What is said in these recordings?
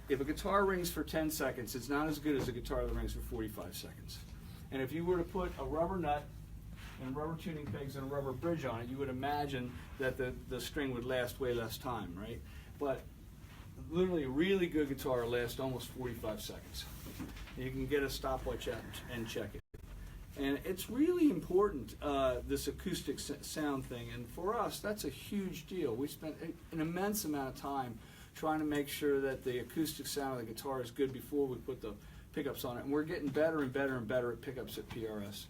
if a guitar rings for 10 seconds, it's not as good as a guitar that rings for 45 seconds. And if you were to put a rubber nut and rubber tuning pegs and a rubber bridge on it, you would imagine that the string would last way less time, right? But literally a really good guitar lasts almost 45 seconds. You can get a stopwatch out and check it. And it's really important, this acoustic sound thing. And for us, that's a huge deal. We spent an immense amount of time trying to make sure that the acoustic sound of the guitar is good before we put the pickups on it. And we're getting better and better and better at pickups at PRS.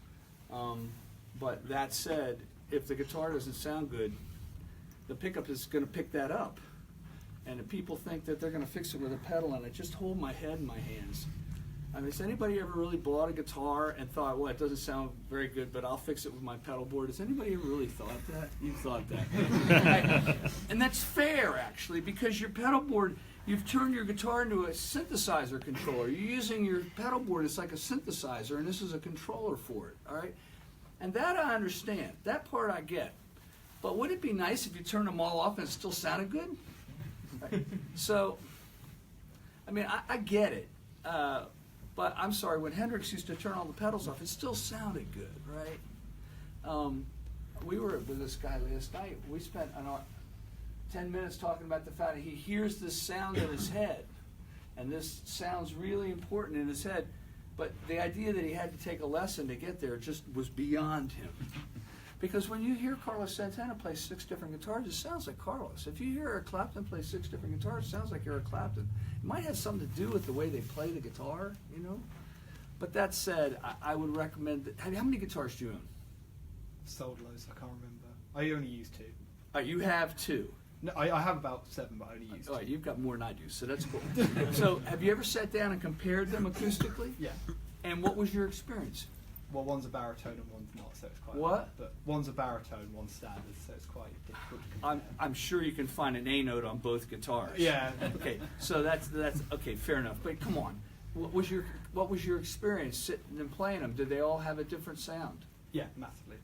But that said, if the guitar doesn't sound good, the pickup is going to pick that up. And if people think that they're going to fix it with a pedal on it, just hold my head in my hands. I mean, has anybody ever really bought a guitar and thought, well, it doesn't sound very good, but I'll fix it with my pedal board? Has anybody ever really thought that? You've thought that. And that's fair, actually, because your pedal board, you've turned your guitar into a synthesizer controller. You're using your pedal board as like a synthesizer, and this is a controller for it, all right? And that I understand. That part I get. But wouldn't it be nice if you turned them all off and it still sounded good? Right. So, I mean, I get it. But I'm sorry, when Hendrix used to turn all the pedals off, it still sounded good, right? We were with this guy last night. We spent 10 minutes talking about the fact that he hears this sound in his head. And this sounds really important in his head. But the idea that he had to take a lesson to get there just was beyond him. Because when you hear Carlos Santana play 6 different guitars, it sounds like Carlos. If you hear Eric Clapton play 6 different guitars, it sounds like Eric Clapton. It might have something to do with the way they play the guitar, you know? But that said, I would recommend that. How many guitars do you own? Sold loads, I can't remember. I only use 2. You have 2. No, I have about 7, but I only use 2. All right, you've got more than I do, so that's cool. So have you ever sat down and compared them acoustically? Yeah. And what was your experience? Well, one's a baritone and one's not, so it's quite What? hard. But one's a baritone, one's standard, so it's quite difficult to compare. I'm sure you can find an A note on both guitars. Yeah. Okay, so that's okay, fair enough. But come on, what was your experience sitting and playing them? Did they all have a different sound? Yeah, massively.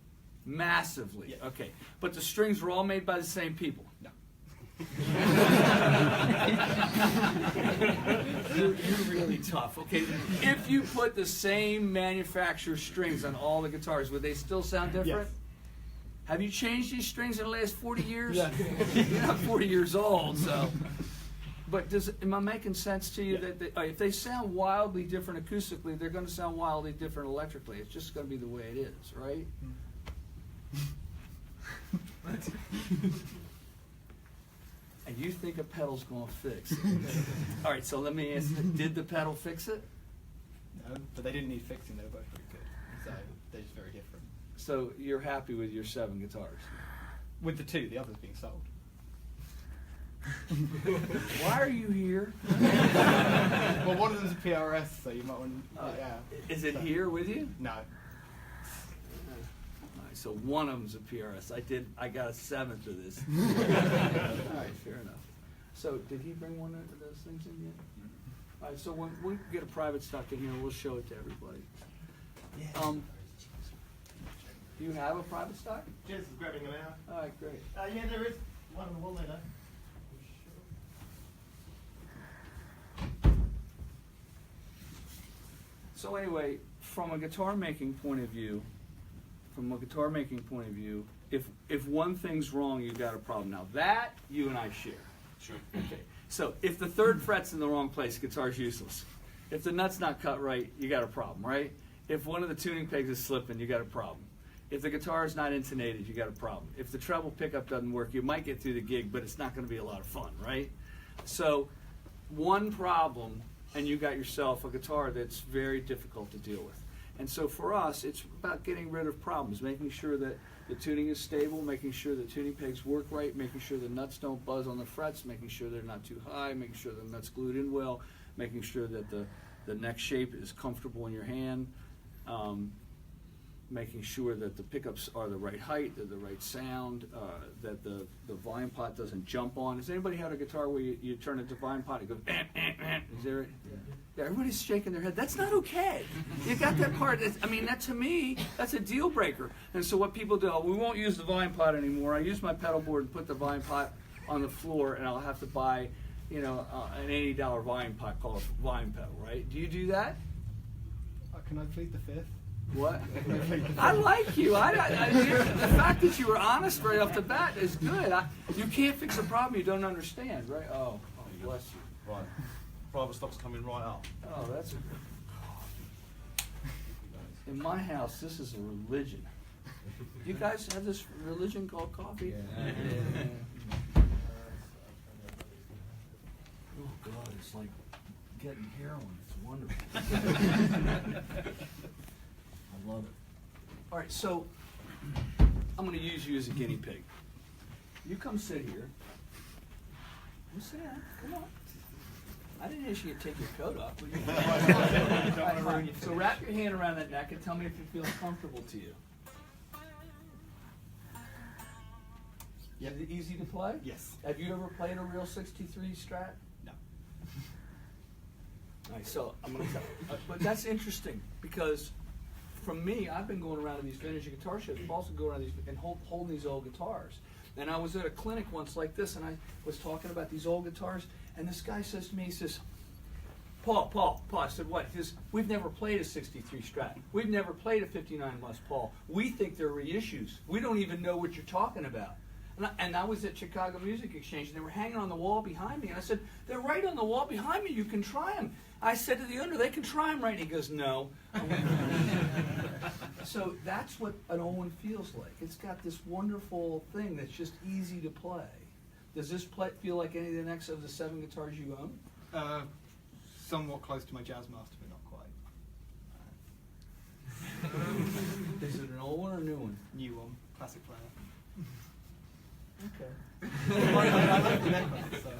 Massively. Yeah. Okay, but the strings were all made by the same people. No. You're really tough. Okay, if you put the same manufacturer strings on all the guitars, would they still sound different? Yes. Have you changed these strings in the last 40 years? Yeah. You're not 40 years old, so. But am I making sense to you that if they sound wildly different acoustically, they're going to sound wildly different electrically? It's just going to be the way it is, right? And you think a pedal's going to fix it. All right, so let me ask you, did the pedal fix it? No, but they didn't need fixing, they were both very good. So they're just very different. So you're happy with your 7 guitars? With the 2, the others being sold. Why are you here? Well, one of them's a PRS, so you might want to, yeah. Is it here with you? No. So one of them's a PRS. I got a 7th of this. All right, fair enough. So did he bring one of those things in yet? All right, so when we get a private stock in here, we'll show it to everybody. Do you have a private stock? Jez is grabbing them out. All right, great. Yeah, there is one on the wall there. So anyway, from a guitar making point of view, if one thing's wrong, you've got a problem. Now that you and I share. Sure. Okay. So if the 3rd fret's in the wrong place, guitar's useless. If the nut's not cut right, you got a problem, right? If one of the tuning pegs is slipping, you got a problem. If the guitar is not intonated, you got a problem. If the treble pickup doesn't work, you might get through the gig, but it's not going to be a lot of fun, right? So one problem, and you got yourself a guitar that's very difficult to deal with. And so for us, it's about getting rid of problems, making sure that the tuning is stable, making sure the tuning pegs work right, making sure the nuts don't buzz on the frets, making sure they're not too high, making sure the nuts glued in well, making sure that the neck shape is comfortable in your hand, making sure that the pickups are the right height, they're the right sound, that the volume pot doesn't jump on. Has anybody had a guitar where you turn it to volume pot and it goes, is there? Yeah, everybody's shaking their head. That's not okay. You got that part. I mean, that to me, that's a deal breaker. And so what people do, we won't use the volume pot anymore. I use my pedal board and put the volume pot on the floor, and I'll have to buy, you know, an $80 volume pot called a volume pedal, right? Do you do that? Can I plead the fifth? What? I like you. The fact that you were honest right off the bat is good. You can't fix a problem you don't understand, right? Oh, bless you. Right. Private stock's coming right up. Oh, that's a good. In my house, this is a religion. You guys have this religion called coffee? Yeah. Oh God, it's like getting heroin. It's wonderful. I love it. All right, so I'm going to use you as a guinea pig. You come sit here. You sit down. Come on. I didn't ask you to take your coat off. So wrap your hand around that neck and tell me if it feels comfortable to you. Yep. Is it easy to play? Yes. Have you ever played a real 63 Strat? No. All right, so I'm going to tell you. But that's interesting because from me, I've been going around to these vintage guitar shows. I've also going around these and holding these old guitars. And I was at a clinic once like this, and I was talking about these old guitars, and this guy says to me, he says, Paul, I said, what? He says, we've never played a 63 Strat. We've never played a 59 Les Paul. We think they're reissues. We don't even know what you're talking about. And I was at Chicago Music Exchange, and they were hanging on the wall behind me, and I said, they're right on the wall behind me. You can try them. I said to the owner, they can try them, right? And he goes, no. So that's what an Owen feels like. It's got this wonderful thing that's just easy to play. Does this feel like any of the next of the 7 guitars you own? Somewhat close to my Jazz Master, but not quite. Is it an old one or a new one? New one, classic player. Okay. I like the neck one, so.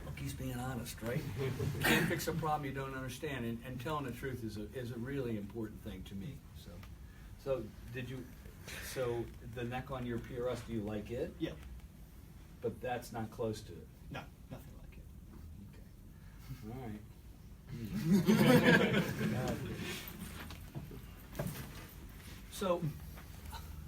Look, he's being honest, right? You can't fix a problem you don't understand, and telling the truth is a really important thing to me. So the neck on your PRS, do you like it? Yeah. But that's not close to it. No, nothing like it. Okay. All right. So,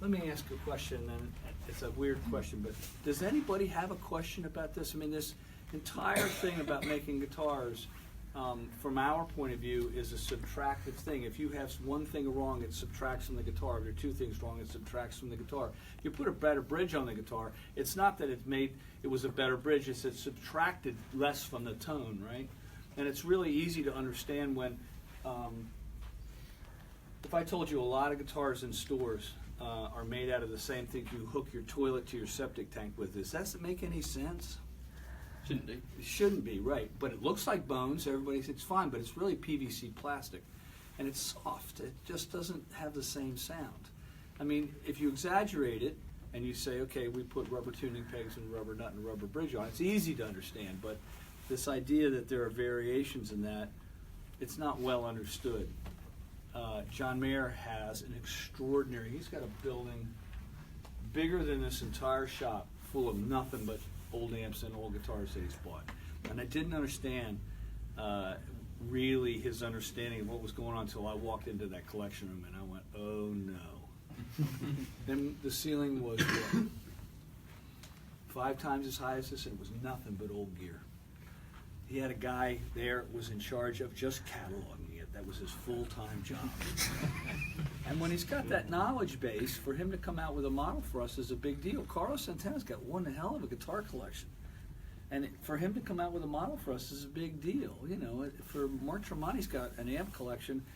let me ask a question, and it's a weird question, but does anybody have a question about this? I mean, this entire thing about making guitars, from our point of view, is a subtractive thing. If you have one thing wrong, it subtracts from the guitar. If there are 2 things wrong, it subtracts from the guitar. You put a better bridge on the guitar, it's not that it was a better bridge, it's it subtracted less from the tone, right? And it's really easy to understand when, if I told you a lot of guitars in stores are made out of the same thing you hook your toilet to your septic tank with, does that make any sense? Shouldn't be. It shouldn't be, right. But it looks like bones. Everybody says it's fine, but it's really PVC plastic. And it's soft. It just doesn't have the same sound. I mean, if you exaggerate it and you say, okay, we put rubber tuning pegs and rubber nut and rubber bridge on, it's easy to understand. But this idea that there are variations in that, it's not well understood. John Mayer has an extraordinary, he's got a building bigger than this entire shop full of nothing but old amps and old guitars that he's bought. And I didn't understand really his understanding of what was going on until I walked into that collection room and I went, oh no. Then the ceiling was 5 times as high as this, and it was nothing but old gear. He had a guy there who was in charge of just cataloging it. That was his full-time job. And when he's got that knowledge base, for him to come out with a model for us is a big deal. Carlos Santana's got one hell of a guitar collection. And for him to come out with a model for us is a big deal. You know, for Mark Tremonti's got an amp collection,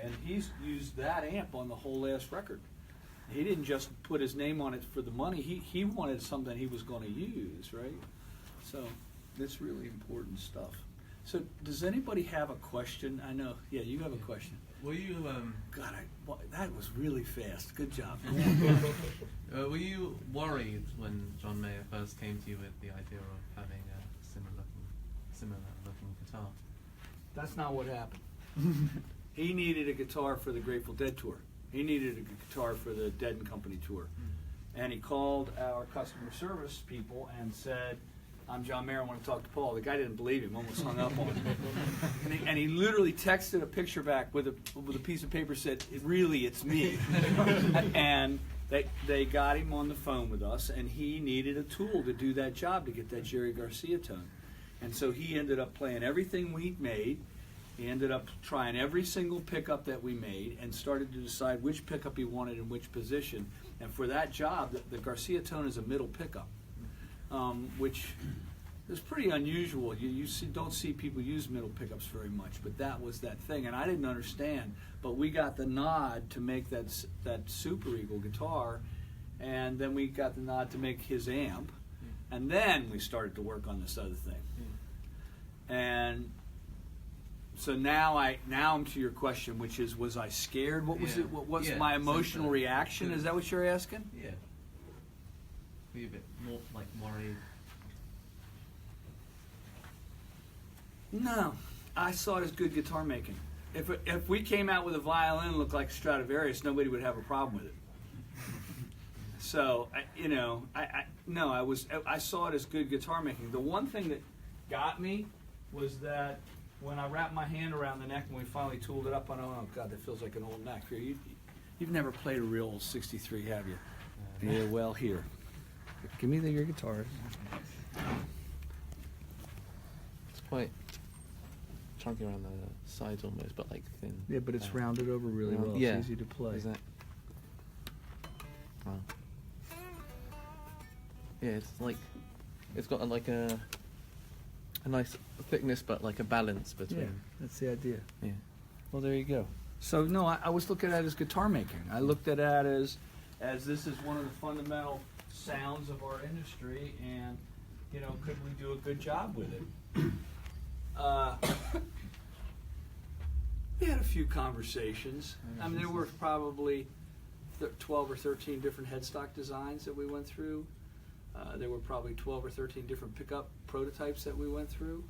and he's used that amp on the whole last record. He didn't just put his name on it for the money. He wanted something he was going to use, right? So that's really important stuff. So does anybody have a question? I know. Yeah, you have a question. Were you God, that was really fast. Good job. were you worried when John Mayer first came to you with the idea of having a similar looking guitar? That's not what happened. He needed a guitar for the Grateful Dead tour. He needed a guitar for the Dead and Company tour. And he called our customer service people and said, I'm John Mayer, I want to talk to Paul. The guy didn't believe him, almost hung up on him. And he literally texted a picture back with a piece of paper, said, really, it's me. And they got him on the phone with us, and he needed a tool to do that job, to get that Jerry Garcia tone. And so he ended up playing everything we made. He ended up trying every single pickup that we made and started to decide which pickup he wanted in which position. And for that job, the Garcia tone is a middle pickup, which is pretty unusual. You don't see people use middle pickups very much, but that was that thing. And I didn't understand, but we got the nod to make that Super Eagle guitar, and then we got the nod to make his amp, and then we started to work on this other thing. And so now I'm to your question, which is, was I scared? What was it? What was my emotional reaction? Is that what you're asking? Yeah. Were you a bit more like worried? No, I saw it as good guitar making. If we came out with a violin that looked like Stradivarius, nobody would have a problem with it. So I saw it as good guitar making. The one thing that got me was that when I wrapped my hand around the neck and we finally tooled it up, I oh God, that feels like an old neck. You've never played a real old 63, have you? Yeah, well, here. Give me your guitar. It's quite chunky around the sides almost, but like thin. Yeah, but it's rounded over really well. Yeah. It's easy to play. Is that? Wow. Yeah, it's like it's got like a nice thickness, but like a balance between. Yeah, that's the idea. Yeah. Well, there you go. So no, I was looking at it as guitar making. I looked at it as this is one of the fundamental sounds of our industry, and could we do a good job with it? We had a few conversations. I mean, there were probably 12 or 13 different headstock designs that we went through. There were probably 12 or 13 different pickup prototypes that we went through.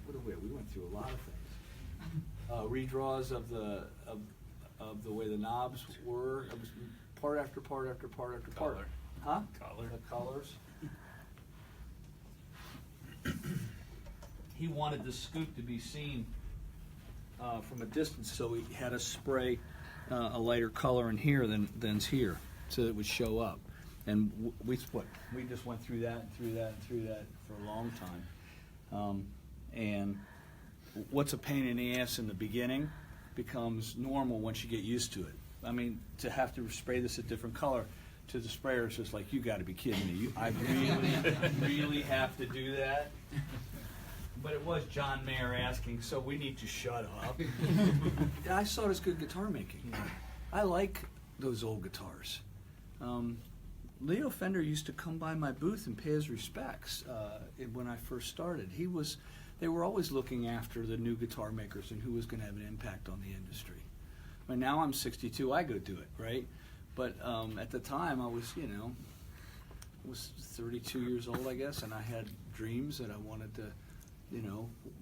We went through a lot of things. Redraws of the way the knobs were. It was part after part after part after part. Color. Huh? Color. The colors. He wanted the scoop to be seen from a distance, so he had us spray a lighter color in here than's here, so that it would show up. And we just went through that and through that and through that for a long time. And what's a pain in the ass in the beginning becomes normal once you get used to it. I mean, to have to spray this a different color to the sprayer is just like, you got to be kidding me. I really have to do that. But it was John Mayer asking, so we need to shut up. I saw it as good guitar making. I like those old guitars. Leo Fender used to come by my booth and pay his respects when I first started. They were always looking after the new guitar makers and who was going to have an impact on the industry. I mean, now I'm 62, I go do it, right? But at the time, I was 32 years old, I guess, and I had dreams that I wanted to,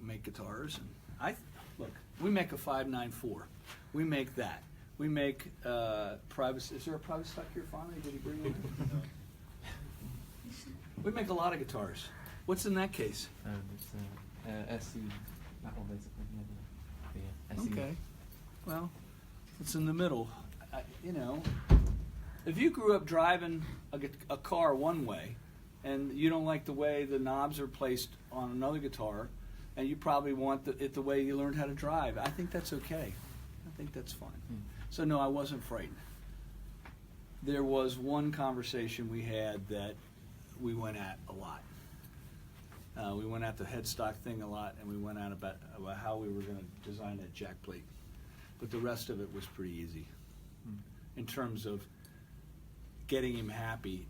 make guitars. And look, we make a 594. We make that. We make private. Is there a private stock here finally? Did he bring one? We make a lot of guitars. What's in that case? It's SE. That one basically. Yeah, SE. Okay. Well, it's in the middle. If you grew up driving a car one way, and you don't like the way the knobs are placed on another guitar, and you probably want it the way you learned how to drive, I think that's okay. I think that's fine. So no, I wasn't frightened. There was one conversation we had that we went at a lot. We went at the headstock thing a lot, and we went at about how we were going to design that jack plate. But the rest of it was pretty easy in terms of getting him happy,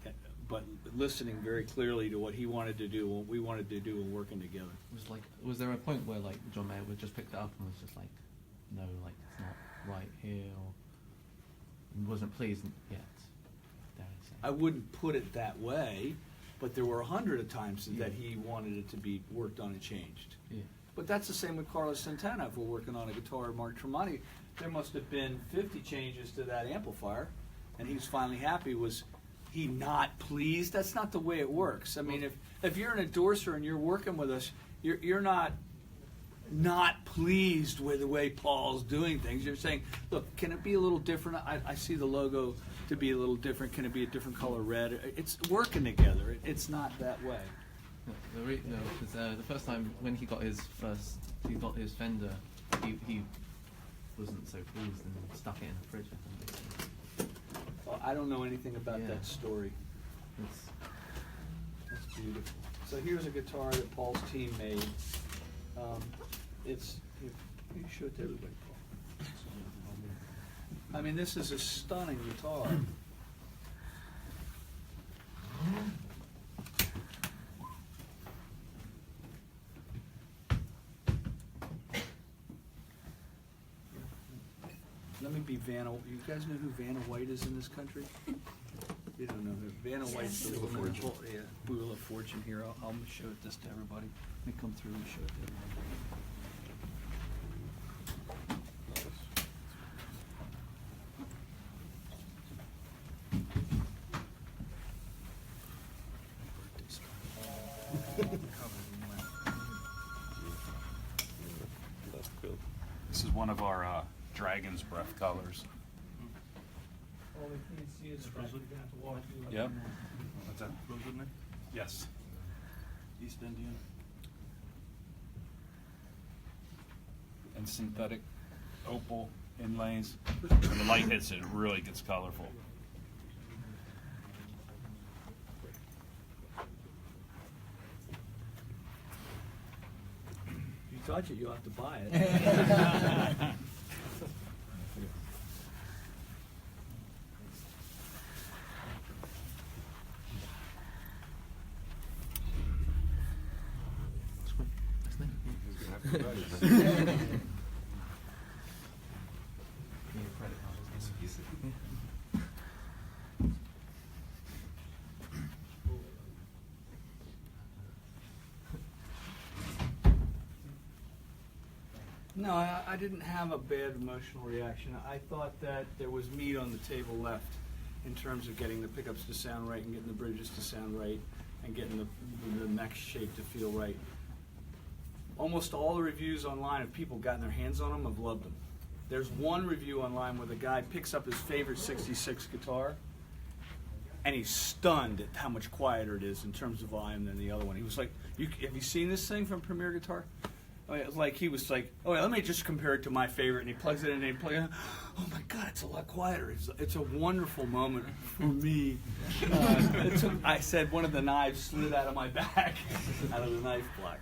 but listening very clearly to what he wanted to do, what we wanted to do, and working together. Was there a point where like John Mayer would just pick that up and was just like, no, like it's not right here, or wasn't pleased yet? I wouldn't put it that way, but there were 100 of times that he wanted it to be worked on and changed. Yeah. But that's the same with Carlos Santana. If we're working on a guitar, Mark Tremonti, there must have been 50 changes to that amplifier, and he's finally happy. Was he not pleased? That's not the way it works. I mean, if you're an endorser and you're working with us, you're not pleased with the way Paul's doing things. You're saying, look, can it be a little different? I see the logo to be a little different? Can it be a different color red? It's working together. It's not that way. No, because the first time when he got his Fender, he wasn't so pleased and stuck it in the fridge. I think. Well, I don't know anything about Yeah. that story. It's, That's beautiful. So here's a guitar that Paul's team made. It's you show it to everybody, Paul. I mean, this is a stunning guitar. Let me be Vanna. You guys know who Vanna White is in this country? You don't know who Vanna White's the woman. Yeah, Wheel of Fortune here. I'll show this to everybody. Let me come through and show it to everybody. This is one of our Dragon's Breath colors. All we can see is that you're gonna have to walk through like Yep. that. What's that? Rosewood, Nick? Yes. East Indian. And synthetic opal inlays. When the light hits it, it really gets colorful. If you touch it, you'll have to buy it. No, I didn't have a bad emotional reaction. I thought that there was meat on the table left in terms of getting the pickups to sound right and getting the bridges to sound right and getting the neck shape to feel right. Almost all the reviews online, if people gotten their hands on them, have loved them. There's one review online where the guy picks up his favorite 66 guitar and he's stunned at how much quieter it is in terms of volume than the other one. He was like, have you seen this thing from Premier Guitar? Oh, yeah, he was like, oh yeah, let me just compare it to my favorite, and he plugs it in and he plugs it in. Oh my God, it's a lot quieter. It's a wonderful moment for me. I said one of the knives slid out of my back, out of the knife block.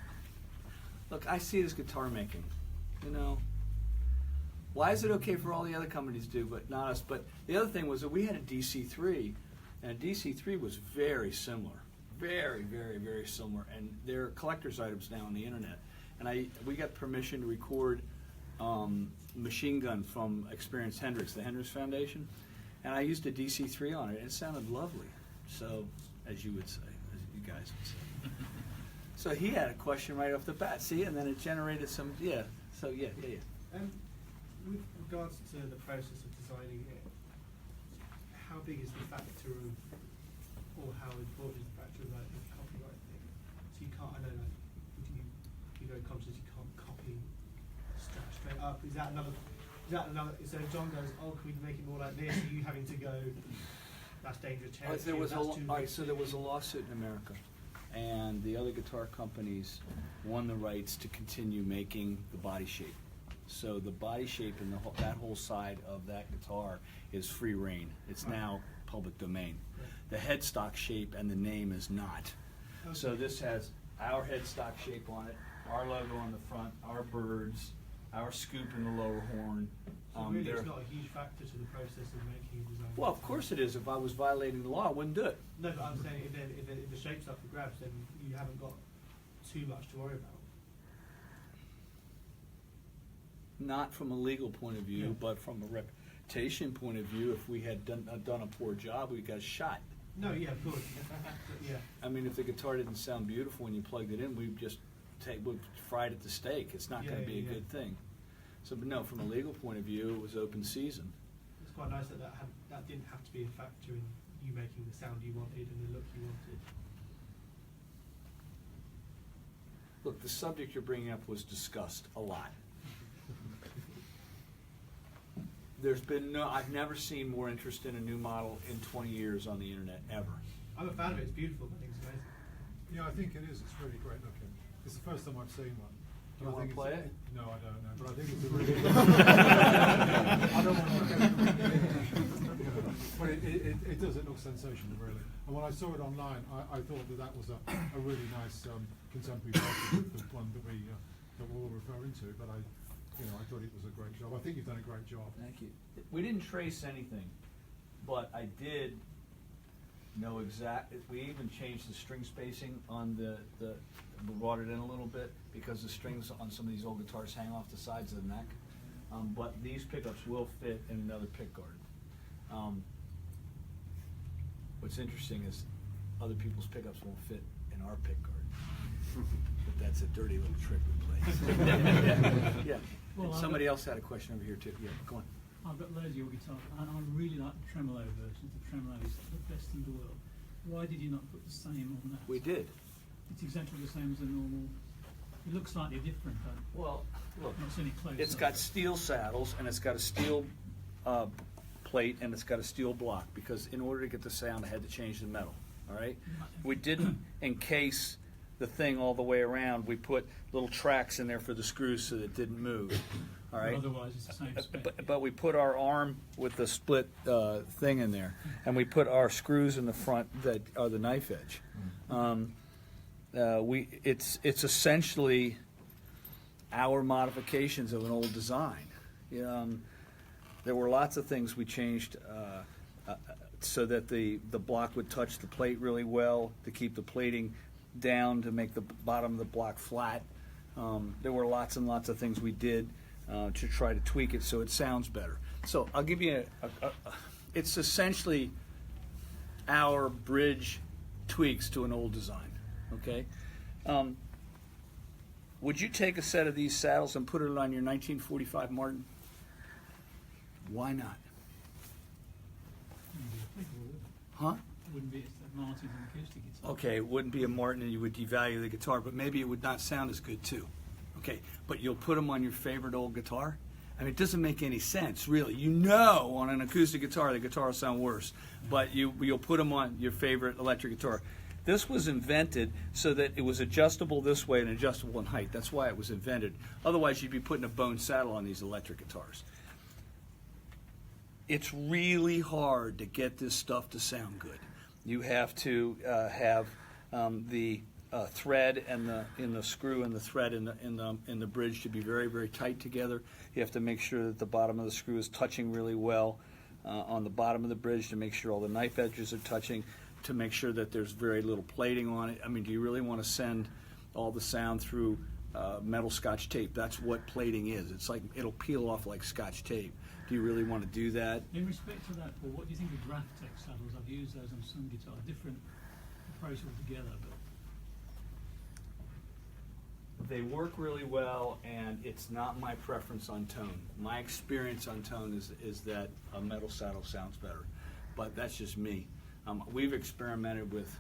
Look, I see it as guitar making, you know. Why is it okay for all the other companies to do, but not us? But the other thing was that we had a DC3, and a DC3 was very similar. Very, very, very similar. And they're collector's items now on the internet. And we got permission to record Machine Gun from Experience Hendrix, the Hendrix Foundation. And I used a DC3 on it, and it sounded lovely. So, as you would say, as you guys would say. So he had a question right off the bat, see, and then it generated some, yeah. So, yeah. With regards to the process of designing it, how big is the factor of, or how important is the factor of like the copyright thing? So you can't, I know, like, if you go conscious, you can't copy straight up. Is that another? So if John goes, oh, can we make it more like this? Are you having to go? That's dangerous territory. There was a lawsuit in America, and the other guitar companies won the rights to continue making the body shape. So the body shape and that whole side of that guitar is free reign. It's now public domain. The headstock shape and the name is not. Okay. So this has our headstock shape on it, our logo on the front, our birds, our scoop in the lower horn. So really, it's not a huge factor to the process of making a design. Well, of course it is. If I was violating the law, I wouldn't do it. No, but I'm saying if the shape's up for grabs, then you haven't got too much to worry about. Not from a legal point of view, Yeah. but from a reputation point of view. If we had done a poor job, we got shot. No, yeah, of course. Yeah. I mean, if the guitar didn't sound beautiful when you plugged it in, we'd fried it to steak. It's not going to be a good thing. So, but no, from a legal point of view, it was open season. It's quite nice that that didn't have to be a factor in you making the sound you wanted and the look you wanted. Look, the subject you're bringing up was discussed a lot. There's been no, I've never seen more interest in a new model in 20 years on the internet, ever. I'm a fan of it. It's beautiful. I think it's amazing. Yeah, I think it is. It's really great looking. It's the first time I've seen one. You And I wanna think play it's- it? No, I don't know, but I think it's a really I don't want to but it does. It looks sensational, really. And when I saw it online, I thought that was a really nice contemporary version of the one that we're all referring to. But I thought it was a great job. I think you've done a great job. Thank you. We didn't trace anything, but I did know we even changed the string spacing on we brought it in a little bit because the strings on some of these old guitars hang off the sides of the neck. But these pickups will fit in another pickguard. What's interesting is other people's pickups won't fit in our pickguard. But that's a dirty little trick we play. Yeah. Well, Somebody else had a question over here too. Yeah, go on. I've got loads of your guitars, and I really like the tremolo versions. The tremolo is the best in the world. Why did you not put the same on that? We did. It's exactly the same as a normal. It looks slightly different, but Well, look, not seen it close. it's got steel saddles and it's got a steel plate and it's got a steel block because in order to get the sound, I had to change the metal. All right. We didn't encase the thing all the way around. We put little tracks in there for the screws so that it didn't move. All right. Otherwise, it's the same spec. But we put our arm with the split thing in there, and we put our screws in the front that are the knife edge. It's essentially our modifications of an old design. There were lots of things we changed so that the block would touch the plate really well, to keep the plating down, to make the bottom of the block flat. There were lots and lots of things we did to try to tweak it so it sounds better. So I'll give you it's essentially our bridge tweaks to an old design, okay? Would you take a set of these saddles and put it on your 1945 Martin? Why not? Wouldn't be applicable, would it? Huh? Wouldn't be. It's the Martin's an acoustic guitar. Okay, it wouldn't be a Martin and you would devalue the guitar, but maybe it would not sound as good too. Okay, but you'll put them on your favorite old guitar? I mean, it doesn't make any sense, really. On an acoustic guitar, the guitar will sound worse, but you'll put them on your favorite electric guitar. This was invented so that it was adjustable this way and adjustable in height. That's why it was invented. Otherwise, you'd be putting a bone saddle on these electric guitars. It's really hard to get this stuff to sound good. You have to have the thread and the screw and the thread in the bridge to be very, very tight together. You have to make sure that the bottom of the screw is touching really well on the bottom of the bridge, to make sure all the knife edges are touching, to make sure that there's very little plating on it. I mean, do you really want to send all the sound through metal Scotch tape? That's what plating is. It's like it'll peel off like Scotch tape. Do you really want to do that? In respect to that, Paul, what do you think of Graphtec saddles? I've used those on some guitars. Different approach altogether, but They work really well, and it's not my preference on tone. My experience on tone is that a metal saddle sounds better, but that's just me. We've experimented with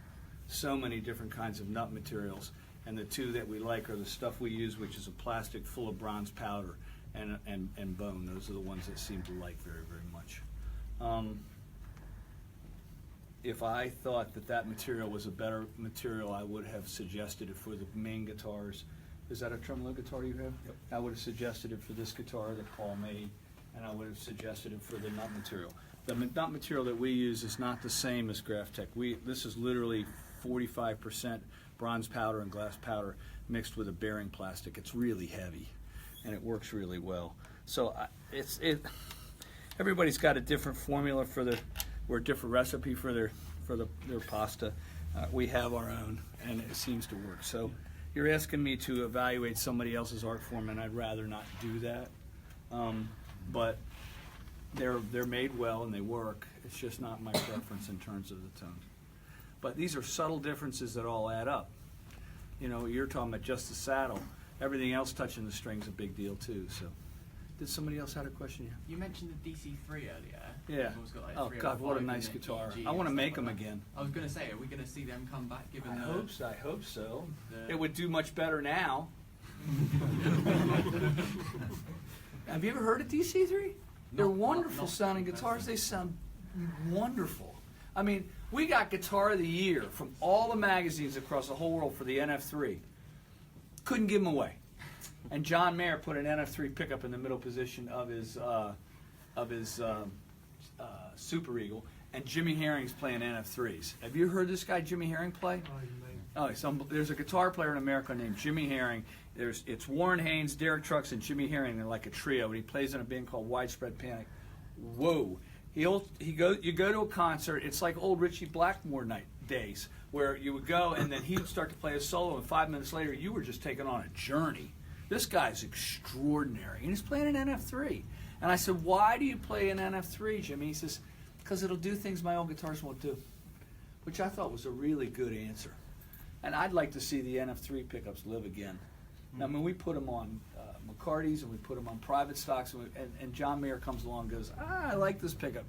so many different kinds of nut materials, and the two that we like are the stuff we use, which is a plastic full of bronze powder and bone. Those are the ones that seem to like very, very much. If I thought that material was a better material, I would have suggested it for the main guitars. Is that a tremolo guitar you have? Yep. I would have suggested it for this guitar that Paul made, and I would have suggested it for the nut material. The nut material that we use is not the same as Graphtec. This is literally 45% bronze powder and glass powder mixed with a bearing plastic. It's really heavy, and it works really well. So everybody's got a different formula or a different recipe for their pasta. We have our own, and it seems to work. So you're asking me to evaluate somebody else's art form, and I'd rather not do that. But they're made well and they work. It's just not my preference in terms of the tone. But these are subtle differences that all add up. You're talking about just the saddle. Everything else touching the string's a big deal too. So, did somebody else have a question here? You mentioned the DC3 earlier. Yeah. It's got, like, Oh 305 God, what a and nice the guitar. EG I want to and make stuff them like that. again. I was going to say, are we going to see them come back? Given I hope so. the- It would do much better now. Have you ever heard of DC3? They're wonderful sounding guitars. They sound wonderful. I mean, we got Guitar of the Year from all the magazines across the whole world for the NF3. Couldn't give them away. And John Mayer put an NF3 pickup in the middle position of his Super Eagle, and Jimmy Herring's playing NF3s. Have you heard this guy Jimmy Herring play? Oh, there's a guitar player in America named Jimmy Herring. It's Warren Haynes, Derek Trucks, and Jimmy Herring. They're like a trio, and he plays in a band called Widespread Panic. Whoa! You go to a concert. It's like old Ritchie Blackmore days, where you would go and then he would start to play a solo, and 5 minutes later you were just taken on a journey. This guy's extraordinary, and he's playing an NF3. And I said, "Why do you play an NF3, Jimmy?" He says, "Because it'll do things my old guitars won't do," which I thought was a really good answer. And I'd like to see the NF3 pickups live again. I mean, we put them on McCarty's and we put them on private stocks, and John Mayer comes along and goes, "I like this pickup."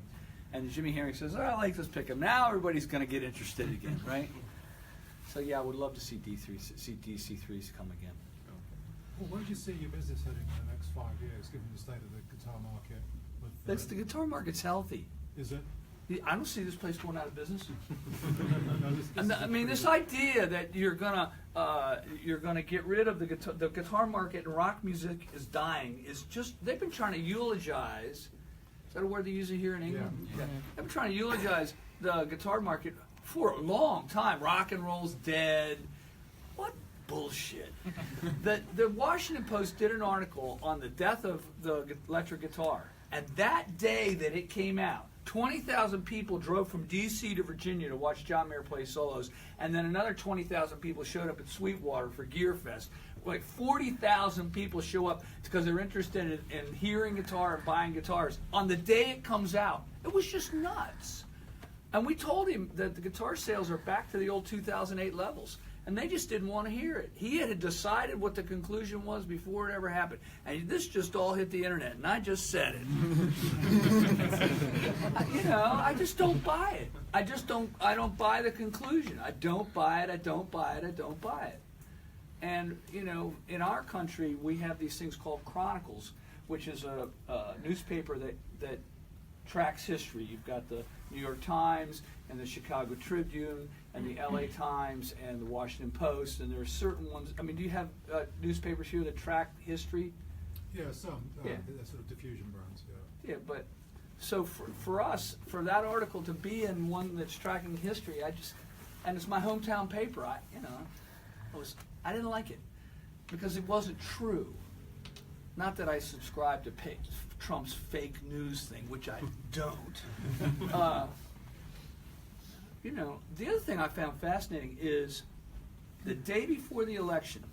And Jimmy Herring says, "I like this pickup." Now everybody's going to get interested again, right? So yeah, I would love to see DC3s come again. Well, where do you see your business heading in the next 5 years, given the state of the guitar market? The guitar market's healthy. Is it? I don't see this place going out of business. No, I mean, this idea that you're gonna get rid of the guitar market and rock music is dying is just—they've been trying to eulogize. Is that a word they use it here in England? Yeah. They've been trying to eulogize the guitar market for a long time. Rock and roll's dead. What bullshit! The Washington Post did an article on the death of the electric guitar, and that day that it came out, 20,000 people drove from D.C. to Virginia to watch John Mayer play solos, and then another 20,000 people showed up at Sweetwater for Gear Fest. Like 40,000 people show up because they're interested in hearing guitar and buying guitars on the day it comes out. It was just nuts. And we told him that the guitar sales are back to the old 2008 levels. And they just didn't want to hear it. He had decided what the conclusion was before it ever happened. And this just all hit the internet, and I just said it. I just don't buy it. I don't buy the conclusion. I don't buy it, I don't buy it, I don't buy it. And, in our country, we have these things called Chronicles, which is a newspaper that tracks history. You've got the New York Times and the Chicago Tribune and the LA Times and the Washington Post, and there are certain ones. I mean, do you have newspapers here that track history? Yeah, some. Yeah. They're sort of diffusion brands, yeah. Yeah, but so for us, for that article to be in one that's tracking history, and it's my hometown paper. I didn't like it because it wasn't true. Not that I subscribe to Trump's fake news thing, which I don't. The other thing I found fascinating is the day before the election,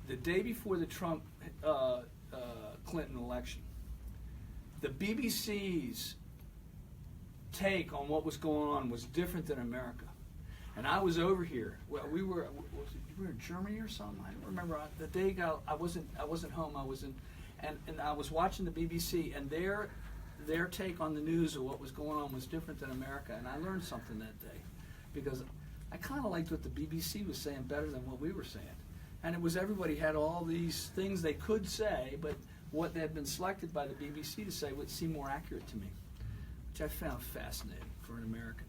the day before the Trump Clinton election, the BBC's take on what was going on was different than America. And I was over here. Well, we were in Germany or something. I don't remember. The day I wasn't home. I was in, and I was watching the BBC, and their take on the news of what was going on was different than America. And I learned something that day, because I kind of liked what the BBC was saying better than what we were saying. And it was everybody had all these things they could say, but what had been selected by the BBC to say would seem more accurate to me, which I found fascinating for an American.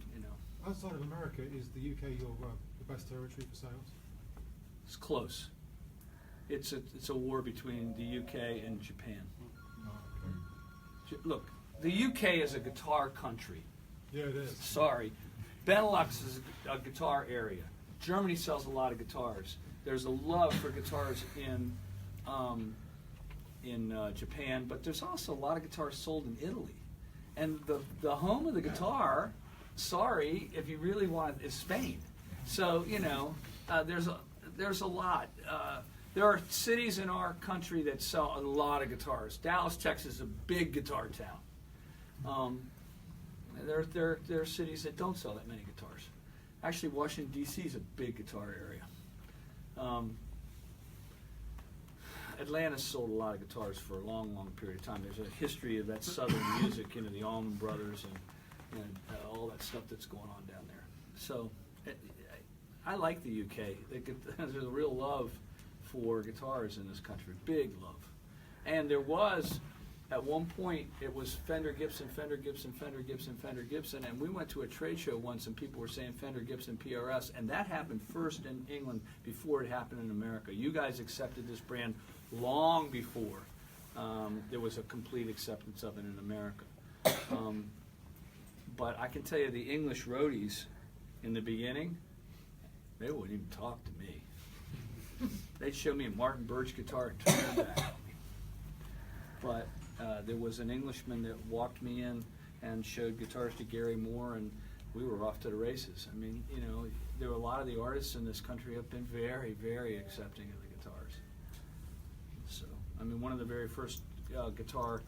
Outside of America, is the UK the best territory for sales? It's close. It's a war between the UK and Japan. Oh, okay. Look, the UK is a guitar country. Yeah, it is. Sorry. Benelux is a guitar area. Germany sells a lot of guitars. There's a love for guitars in Japan, but there's also a lot of guitars sold in Italy. And the home of the guitar, sorry, if you really want it, is Spain. So, there's a lot. There are cities in our country that sell a lot of guitars. Dallas, Texas is a big guitar town. There are cities that don't sell that many guitars. Actually, Washington, D.C. is a big guitar area. Atlanta's sold a lot of guitars for a long, long period of time. There's a history of that Southern music, the Allman Brothers and all that stuff that's going on down there. So I like the UK. There's a real love for guitars in this country, big love. And there was At one point, it was Fender Gibson, Fender Gibson, Fender Gibson, Fender Gibson, and we went to a trade show once and people were saying Fender Gibson PRS, and that happened first in England before it happened in America. You guys accepted this brand long before there was a complete acceptance of it in America. But I can tell you the English roadies in the beginning, they wouldn't even talk to me. They'd show me a Martin Birch guitar and turn their back on me. But there was an Englishman that walked me in and showed guitars to Gary Moore, and we were off to the races. I mean, you know, there were a lot of the artists in this country have been very, very accepting of the guitars. So, I mean, one of the very first guitar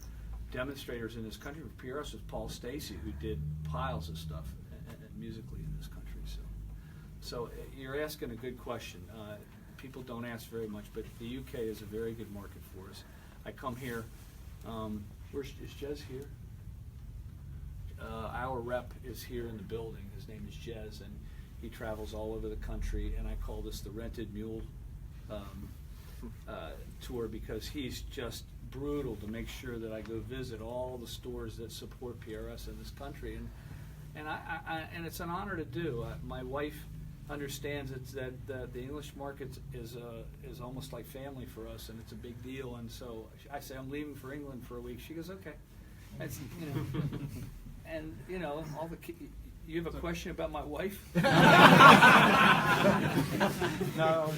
demonstrators in this country for PRS was Paul Stacey, who did piles of stuff musically in this country. So you're asking a good question. People don't ask very much, but the UK is a very good market for us. I come here. Is Jez here? Our rep is here in the building. His name is Jez, and he travels all over the country. And I call this the rented mule tour because he's just brutal to make sure that I go visit all the stores that support PRS in this country, and and it's an honor to do. My wife understands that the English market is almost like family for us, and it's a big deal. And so I say I'm leaving for England for a week. She goes, okay. That's, you know, and you know all the. You have a question about my wife? No.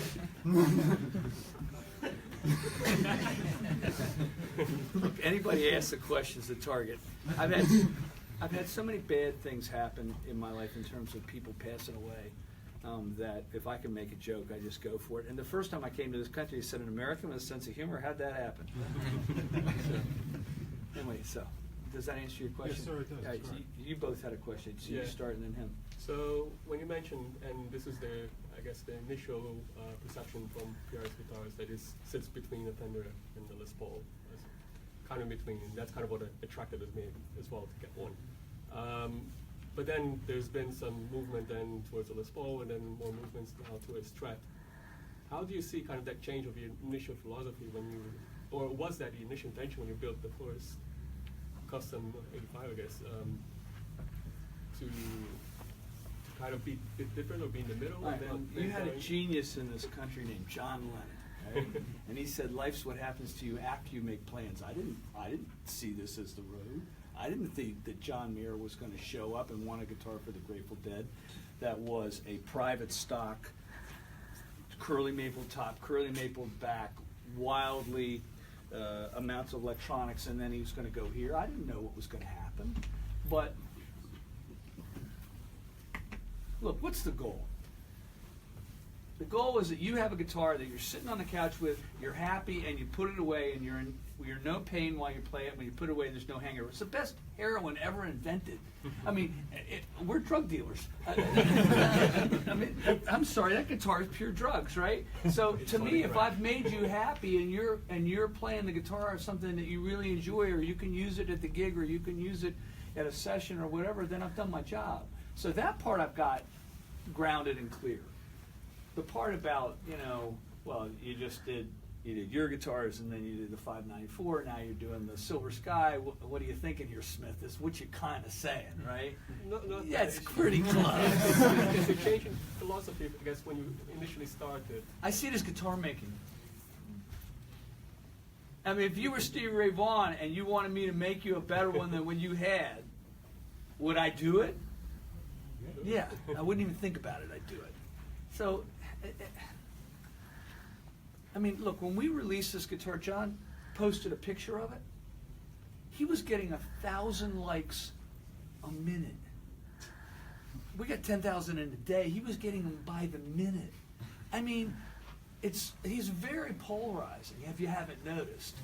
Look, anybody asks the question's a target. I've had so many bad things happen in my life in terms of people passing away that if I can make a joke, I just go for it. And the first time I came to this country, I said, an American with a sense of humor, how'd that happen? Anyway, so does that answer your question? Yes, sir, it does. All right, so you both had a question, so you start and then him. So when you mentioned, and this is the, I guess, the initial perception from PRS guitars that it sits between the Fender and the Les Paul, as kind of between, and that's kind of what attracted us me as well to get one. But then there's been some movement then towards the Les Paul, and then more movements now towards Strat. How do you see kind of that change of your initial philosophy when you, or was that the initial intention when you built the first custom 85, I guess, to kind of be a bit different or be in the middle? Right, and well, then you had a going- genius in this country named John Lennon, right? And he said, "Life's what happens to you after you make plans." I didn't see this as the road. I didn't think that John Mayer was going to show up and want a guitar for the Grateful Dead that was a private stock, curly maple top, curly maple back, wildly amounts of electronics, and then he was going to go here. I didn't know what was going to happen, but look, what's the goal? The goal is that you have a guitar that you're sitting on the couch with, you're happy, and you put it away, and you're in no pain while you play it. When you put it away, there's no hangover. It's the best heroin ever invented. I mean, we're drug dealers. I mean, I'm sorry, that guitar is pure drugs, right? So to me, if I've made you happy and you're playing the guitar or something that you really enjoy, or you can use it at the gig, or you can use it at a session or whatever, then I've done my job. So that part I've got grounded and clear. The part about, you know, well, you did your guitars, and then you did the 594. Now you're doing the Silver Sky. What are you thinking here, Smith? Is what you're kind of saying, right? Not That's that pretty close. It's a change in philosophy, I guess, when you initially started. I see it as guitar making. I mean, if you were Stevie Ray Vaughan and you wanted me to make you a better one than what you had, would I do it? Yeah, I wouldn't even think about it. I'd do it. So, I mean, look, when we released this guitar, John posted a picture of it. He was getting 1,000 likes a minute. We got 10,000 in a day. He was getting them by the minute. I mean, he's very polarizing, if you haven't noticed.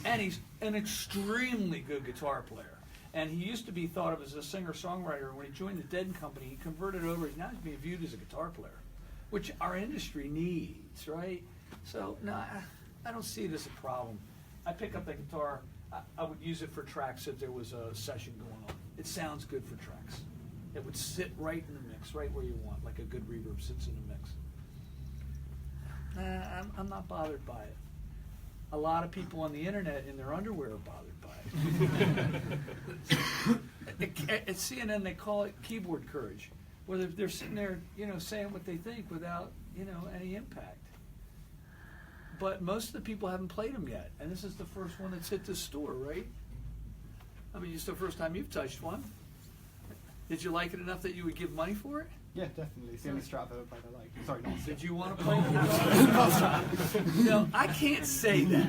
And he's an extremely good guitar player. And he used to be thought of as a singer-songwriter. When he joined the Dead Company, he converted over. Now he's being viewed as a guitar player, which our industry needs, right? So, no, I don't see it as a problem. I pick up the guitar. I would use it for tracks if there was a session going on. It sounds good for tracks. It would sit right in the mix, right where you want, like a good reverb sits in the mix. I'm not bothered by it. a lot of people on the internet in their underwear are bothered by it. At CNN, they call it keyboard courage, where they're sitting there, saying what they think without, any impact. But most of the people haven't played them yet, and this is the first one that's hit the store, right? I mean, it's the first time you've touched one. Did you like it enough that you would give money for it? Yeah, definitely. It's the only Strat I've ever played I like. Sorry, not Did you want to play the guitar? No, I can't say that.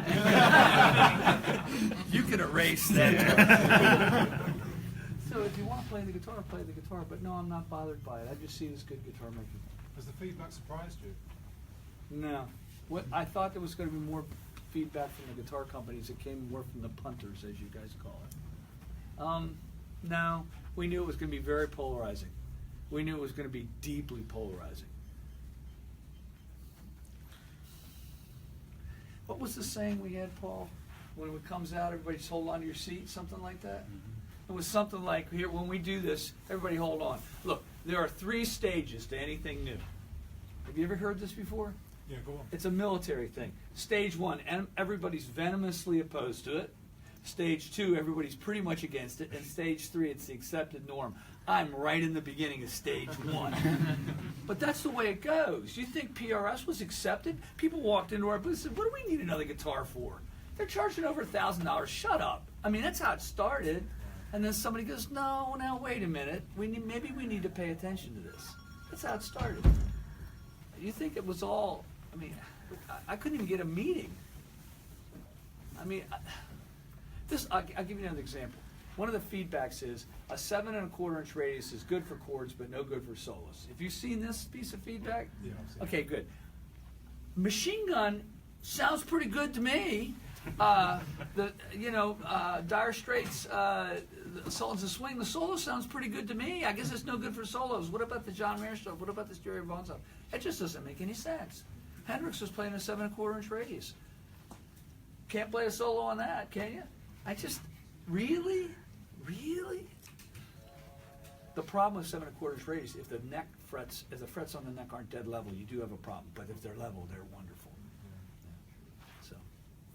You can erase that. So if you want to play the guitar, play the guitar. But no, I'm not bothered by it. I just see it as good guitar making. Has the feedback surprised you? No. I thought there was going to be more feedback from the guitar companies. It came more from the punters, as you guys call it. No, we knew it was going to be very polarizing. We knew it was going to be deeply polarizing. What was the saying we had, Paul? When it comes out, everybody's hold on to your seat, something like that? It was something like, here, when we do this, everybody hold on. Look, there are 3 stages to anything new. Have you ever heard this before? Yeah, go on. It's a military thing. Stage 1, everybody's venomously opposed to it. Stage 2, everybody's pretty much against it. And stage 3, it's the accepted norm. I'm right in the beginning of stage 1. But that's the way it goes. You think PRS was accepted? People walked into our booth and said, what do we need another guitar for? They're charging over $1,000. Shut up. I mean, that's how it started. And then somebody goes, no, now wait a minute. Maybe we need to pay attention to this. That's how it started. You think it was all, I mean, I couldn't even get a meeting. I mean, I'll give you another example. One of the feedbacks is a 7¼ inch radius is good for chords, but no good for solos. Have you seen this piece of feedback? Yeah, I've seen it. Okay, good. Machine Gun sounds pretty good to me. Dire Straits, Sultans of Swing, the solo sounds pretty good to me. I guess it's no good for solos. What about the John Mayer stuff? What about the Jerry Vaughan stuff? It just doesn't make any sense. Hendrix was playing a 7¼ inch radius. Can't play a solo on that, can you? Really? The problem with 7¼ inch radius, if the frets on the neck aren't dead level, you do have a problem. But if they're level, they're wonderful. So,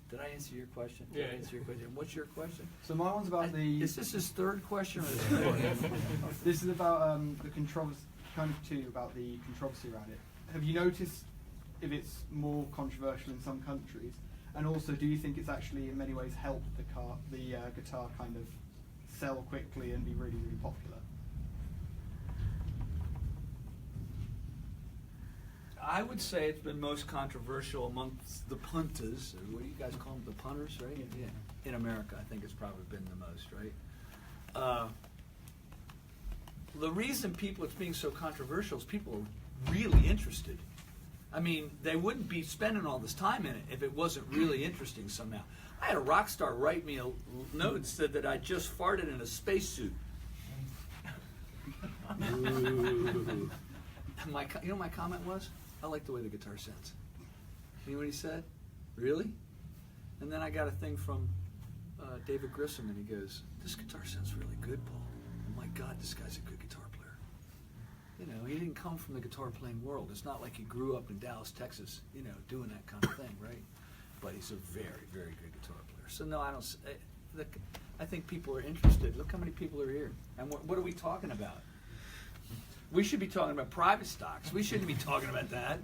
did I answer your question? Yeah. Did I answer your question? What's your question? So my one's about the. Is this his 3rd question? Or is it This is about the controversy, kind of too, about the controversy around it. Have you noticed if it's more controversial in some countries? And also, do you think it's actually in many ways helped the guitar kind of sell quickly and be really, really popular? I would say it's been most controversial amongst the punters. What do you guys call them? The punters, right? Yeah. In America, I think it's probably been the most, right? The reason it's being so controversial is people are really interested. I mean, they wouldn't be spending all this time in it if it wasn't really interesting somehow. I had a rock star write me a note and said that I just farted in a spacesuit. My comment was? I like the way the guitar sounds. You know what he said? Really? And then I got a thing from David Grissom, and he goes, this guitar sounds really good, Paul. Oh my God, this guy's a good guitar player. He didn't come from the guitar playing world. It's not like he grew up in Dallas, Texas, doing that kind of thing, right? But he's a very, very good guitar player. So no, I think people are interested. Look how many people are here. And what are we talking about? We should be talking about private stocks. We shouldn't be talking about that.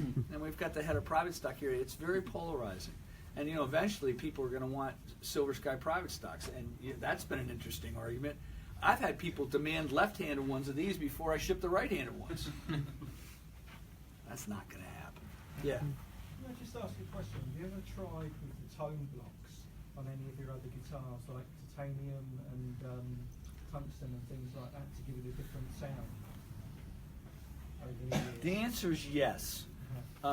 And we've got the head of private stock here. It's very polarizing. And eventually people are going to want Silver Sky private stocks. And that's been an interesting argument. I've had people demand left-handed ones of these before I ship the right-handed ones. That's not going to happen. Yeah. Can I just ask you a question? Have you ever tried with the tone blocks on any of your other guitars, like titanium and tungsten and things like that, to give it a different sound? The answer is yes.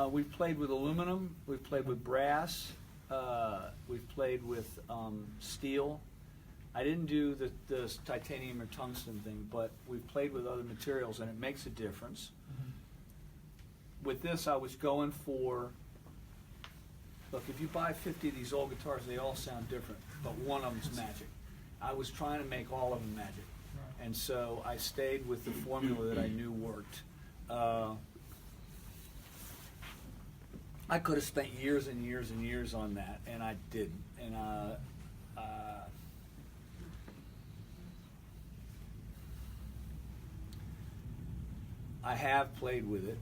We've played with aluminum. We've played with brass. We've played with steel. I didn't do the titanium or tungsten thing, but we've played with other materials, and it makes a difference. With this, I was going for, look, if you buy 50 of these old guitars, they all sound different, but one of them's magic. I was trying to make all of them magic. And so I stayed with the formula that I knew worked. I could have spent years and years and years on that, and I didn't. And I have played with it.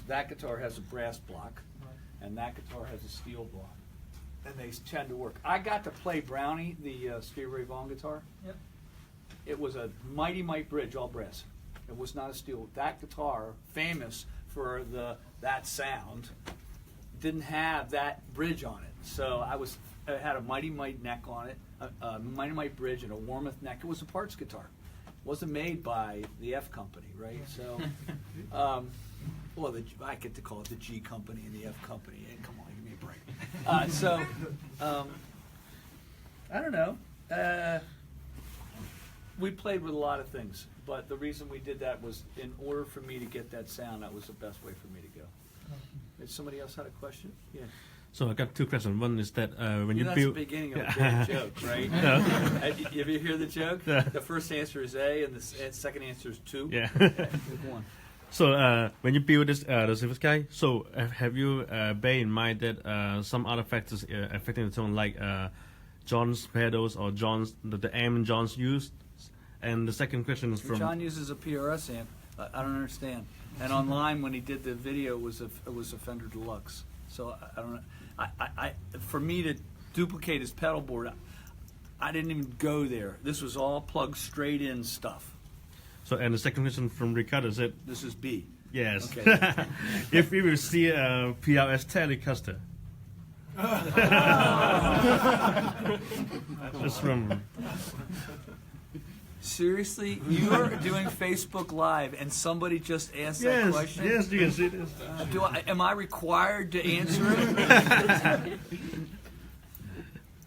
That guitar has a brass block, and that guitar has a steel block, and they tend to work. I got to play Brownie, the Steve Ray Vaughan guitar. Yep. It was a Mighty Mite bridge, all brass. It was not a steel. That guitar, famous for that sound, didn't have that bridge on it. So it had a Mighty Mite neck on it, a Mighty Mite bridge, and a Warmoth neck. It was a parts guitar. It wasn't made by the F company, right? So, well, I get to call it the G company and the F company. And come on, give me a break. I don't know. We played with a lot of things, but the reason we did that was in order for me to get that sound. That was the best way for me to go. If somebody else had a question? Yeah. So I got two questions. One is that when you That's build, the beginning of a great joke, right? No. You ever hear the joke? The first answer is A, and the second answer is 2. Yeah. Okay, go on. So when you build this the Silver Sky, so have you bear in mind that some other factors affecting the tone, like John's pedals or the amp John's used? And the second question is from John uses a PRS amp. I don't understand. And online, when he did the video, it was a Fender Deluxe. So I don't know. For me to duplicate his pedal board, I didn't even go there. This was all plugged straight in stuff. So, and the second question from Ricardo is that This is B. yes, Okay. if we will see a PRS Telecaster. That's from. Seriously, you are doing Facebook Live, and somebody just asked that question. Yes, you can see this. Am I required to answer it?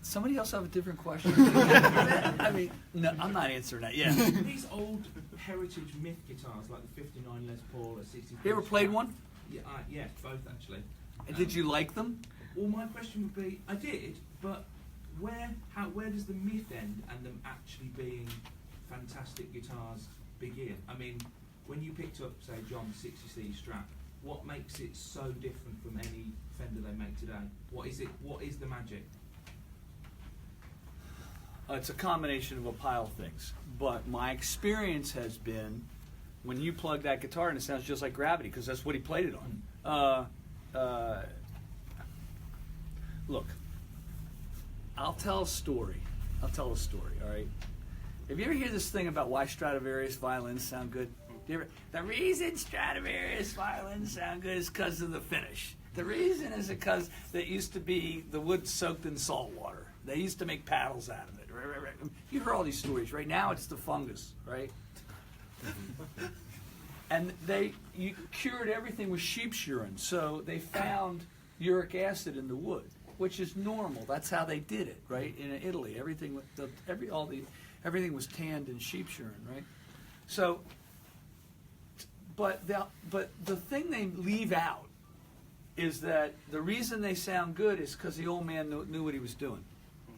Somebody else have a different question? I mean, no, I'm not answering that yet. These old heritage myth guitars, like the 59 Les Paul or 63. You ever played one? Yeah, yes, both actually. Did you like them? Well, my question would be, I did, but where does the myth end and them actually being fantastic guitars begin? I mean, when you picked up, say, John's 60C Strat, what makes it so different from any Fender they make today? What is it? What is the magic? It's a combination of a pile of things. But my experience has been, when you plug that guitar in, it sounds just like Gravity, because that's what he played it on. Look, I'll tell a story, all right? Have you ever hear this thing about why Stradivarius violins sound good? The reason Stradivarius violins sound good is because of the finish. The reason is because it used to be the wood soaked in salt water. They used to make paddles out of it. Right. You hear all these stories. Right now it's the fungus, right? And you cured everything with sheep's urine. So they found uric acid in the wood, which is normal. That's how they did it, right? In Italy, everything was tanned in sheep's urine, right? So, but the thing they leave out is that the reason they sound good is because the old man knew what he was doing.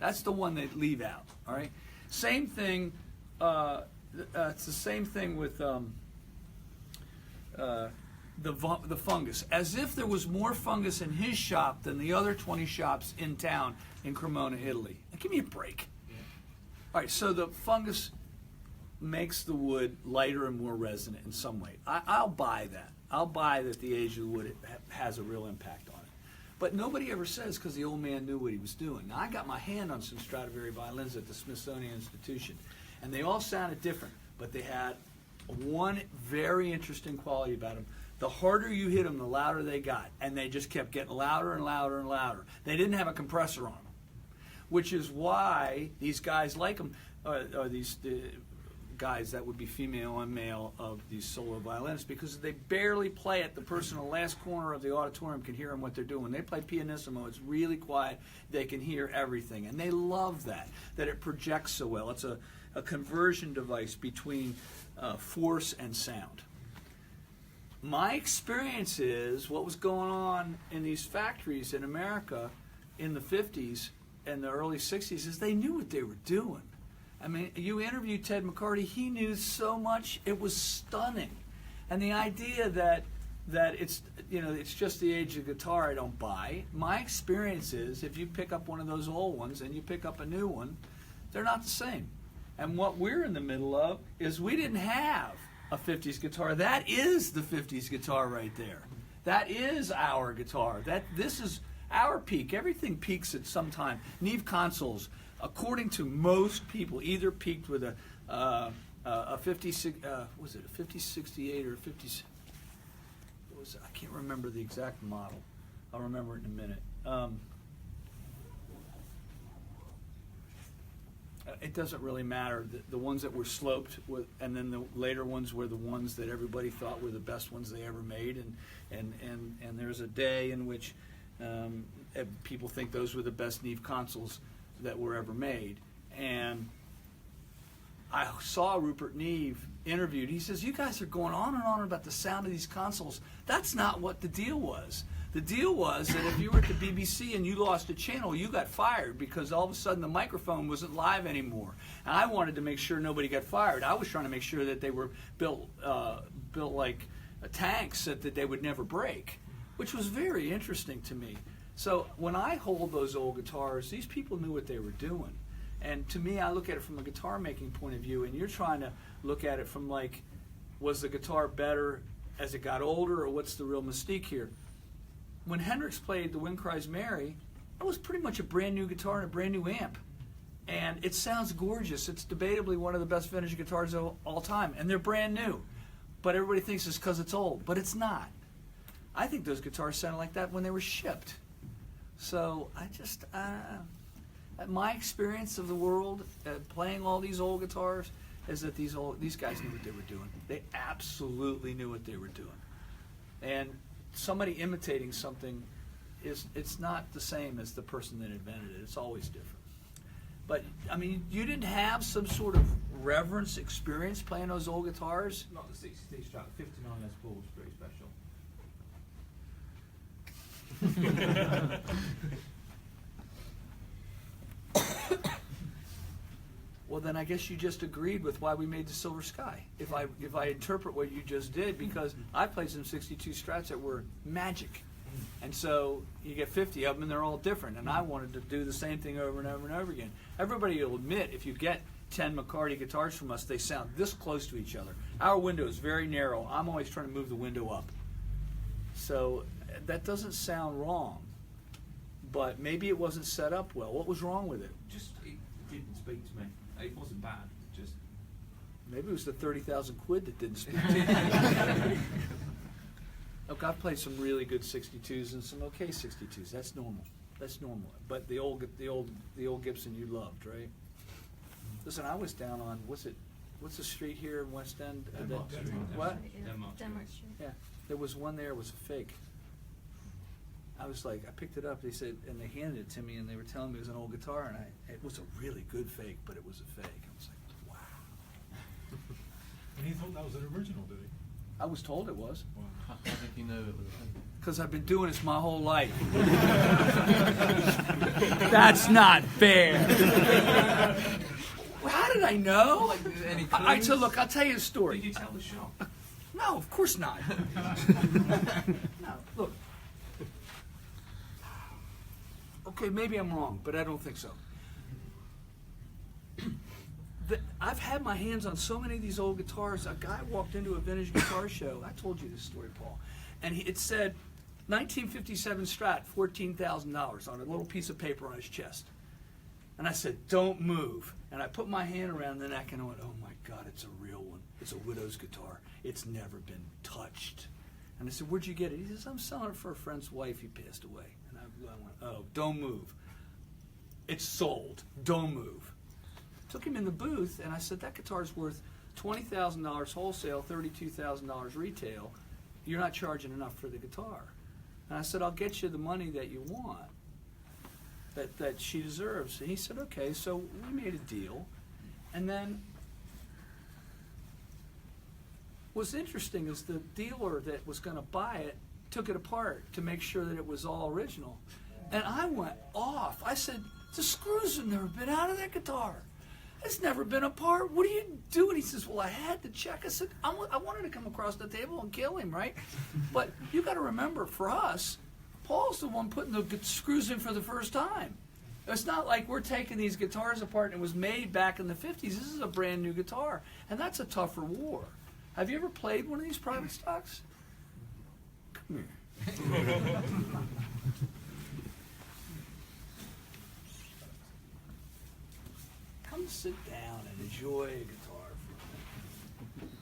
That's the one they leave out. All right. Same thing. It's the same thing with the fungus. As if there was more fungus in his shop than the other 20 shops in town in Cremona, Italy. Now, give me a break. Yeah. All right. So the fungus makes the wood lighter and more resonant in some way. I'll buy that. I'll buy that the age of the wood has a real impact on it. But nobody ever says because the old man knew what he was doing. Now, I got my hand on some Stradivari violins at the Smithsonian Institution, and they all sounded different, but they had one very interesting quality about them. The harder you hit them, the louder they got, and they just kept getting louder and louder and louder. They didn't have a compressor on them, which is why these guys like them, or these guys that would be female and male of these solo violinists, because they barely play it. The person in the last corner of the auditorium can hear them what they're doing. When they play pianissimo, it's really quiet. They can hear everything, and they love that it projects so well. It's a conversion device between force and sound. My experience is what was going on in these factories in America in the 50s and the early 60s is they knew what they were doing. I mean, you interviewed Ted McCarty, he knew so much, it was stunning. And the idea that that it's just the age of guitar I don't buy. My experience is if you pick up one of those old ones and you pick up a new one, they're not the same. And what we're in the middle of is we didn't have a 50s guitar. That is the 50s guitar right there. That is our guitar. This is our peak. Everything peaks at some time. Neve consoles, according to most people, either peaked with a 5068 or 50. I can't remember the exact model. I'll remember it in a minute. It doesn't really matter. The ones that were sloped, and then the later ones were the ones that everybody thought were the best ones they ever made. And there's a day in which people think those were the best Neve consoles that were ever made. And I saw Rupert Neve interviewed. He says, "You guys are going on and on about the sound of these consoles. That's not what the deal was. The deal was that if you were at the BBC and you lost a channel, you got fired because all of a sudden the microphone wasn't live anymore. And I wanted to make sure nobody got fired. I was trying to make sure that they were built like tanks that they would never break, which was very interesting to me. So when I hold those old guitars, these people knew what they were doing. And to me, I look at it from a guitar making point of view, and you're trying to look at it from like, was the guitar better as it got older, or what's the real mystique here? When Hendrix played The Wind Cries Mary, it was pretty much a brand new guitar and a brand new amp. And it sounds gorgeous. It's debatably one of the best vintage guitars of all time, and they're brand new. But everybody thinks it's because it's old, but it's not. I think those guitars sounded like that when they were shipped. So I just, my experience of the world playing all these old guitars is that these guys knew what they were doing. They absolutely knew what they were doing. And somebody imitating something it's not the same as the person that invented it. It's always different. But I mean, you didn't have some sort of reverence experience playing those old guitars? Not the 62 Strat, the 59 Les Paul was pretty special. Well, then I guess you just agreed with why we made the Silver Sky. If I interpret what you just did, because I played some 62 Strats that were magic. And so you get 50 of them, and they're all different. And I wanted to do the same thing over and over and over again. Everybody will admit, if you get 10 McCarty guitars from us, they sound this close to each other. Our window is very narrow. I'm always trying to move the window up. So that doesn't sound wrong. But maybe it wasn't set up well. What was wrong with it? Just, it didn't speak to me. It wasn't bad. Just maybe it was the 30,000 quid that didn't speak to me. Look, I've played some really good 62s and some okay 62s. That's normal. That's normal. But the old Gibson you loved, right? Listen, I was down on what's the street here in West End? Denmark Street. What? Denmark Street. Yeah, there was one there. It was a fake. I was like, I picked it up. They said, and they handed it to me, and they were telling me it was an old guitar, and it was a really good fake, but it was a fake. I was like, wow. And he thought that was an original, did he? I was told it was. Wow. How did you know it was a fake? Because I've been doing this my whole life. That's not fair. How did I know? Any I clues? said, look, I'll tell you a story. Did you tell the shop? No, of course not. No, look. Okay, maybe I'm wrong, but I don't think so. I've had my hands on so many of these old guitars. A guy walked into a vintage guitar show. I told you this story, Paul. And it said, 1957 Strat, $14,000 on a little piece of paper on his chest. And I said, don't move. And I put my hand around the neck and I went, oh my God, it's a real one. It's a widow's guitar. It's never been touched. And I said, where'd you get it? He says, I'm selling it for a friend's wife. He passed away. And I went, oh, don't move. It's sold. Don't move. Took him in the booth, and I said, that guitar's worth $20,000 wholesale, $32,000 retail. You're not charging enough for the guitar. And I said, I'll get you the money that you want, that she deserves. And he said, okay. So we made a deal. And then what's interesting is the dealer that was going to buy it took it apart to make sure that it was all original. And I went off. I said, the screws have never been out of that guitar. it's never been a part. What are you doing? He says, well, I had to check. I said, I wanted to come across the table and kill him, right? But you got to remember, for us, Paul's the one putting the screws in for the first time. It's not like we're taking these guitars apart and it was made back in the 50s. This is a brand new guitar, and that's a tougher war. Have you ever played one of these private stocks? Come here. Come sit down and enjoy a guitar for a minute.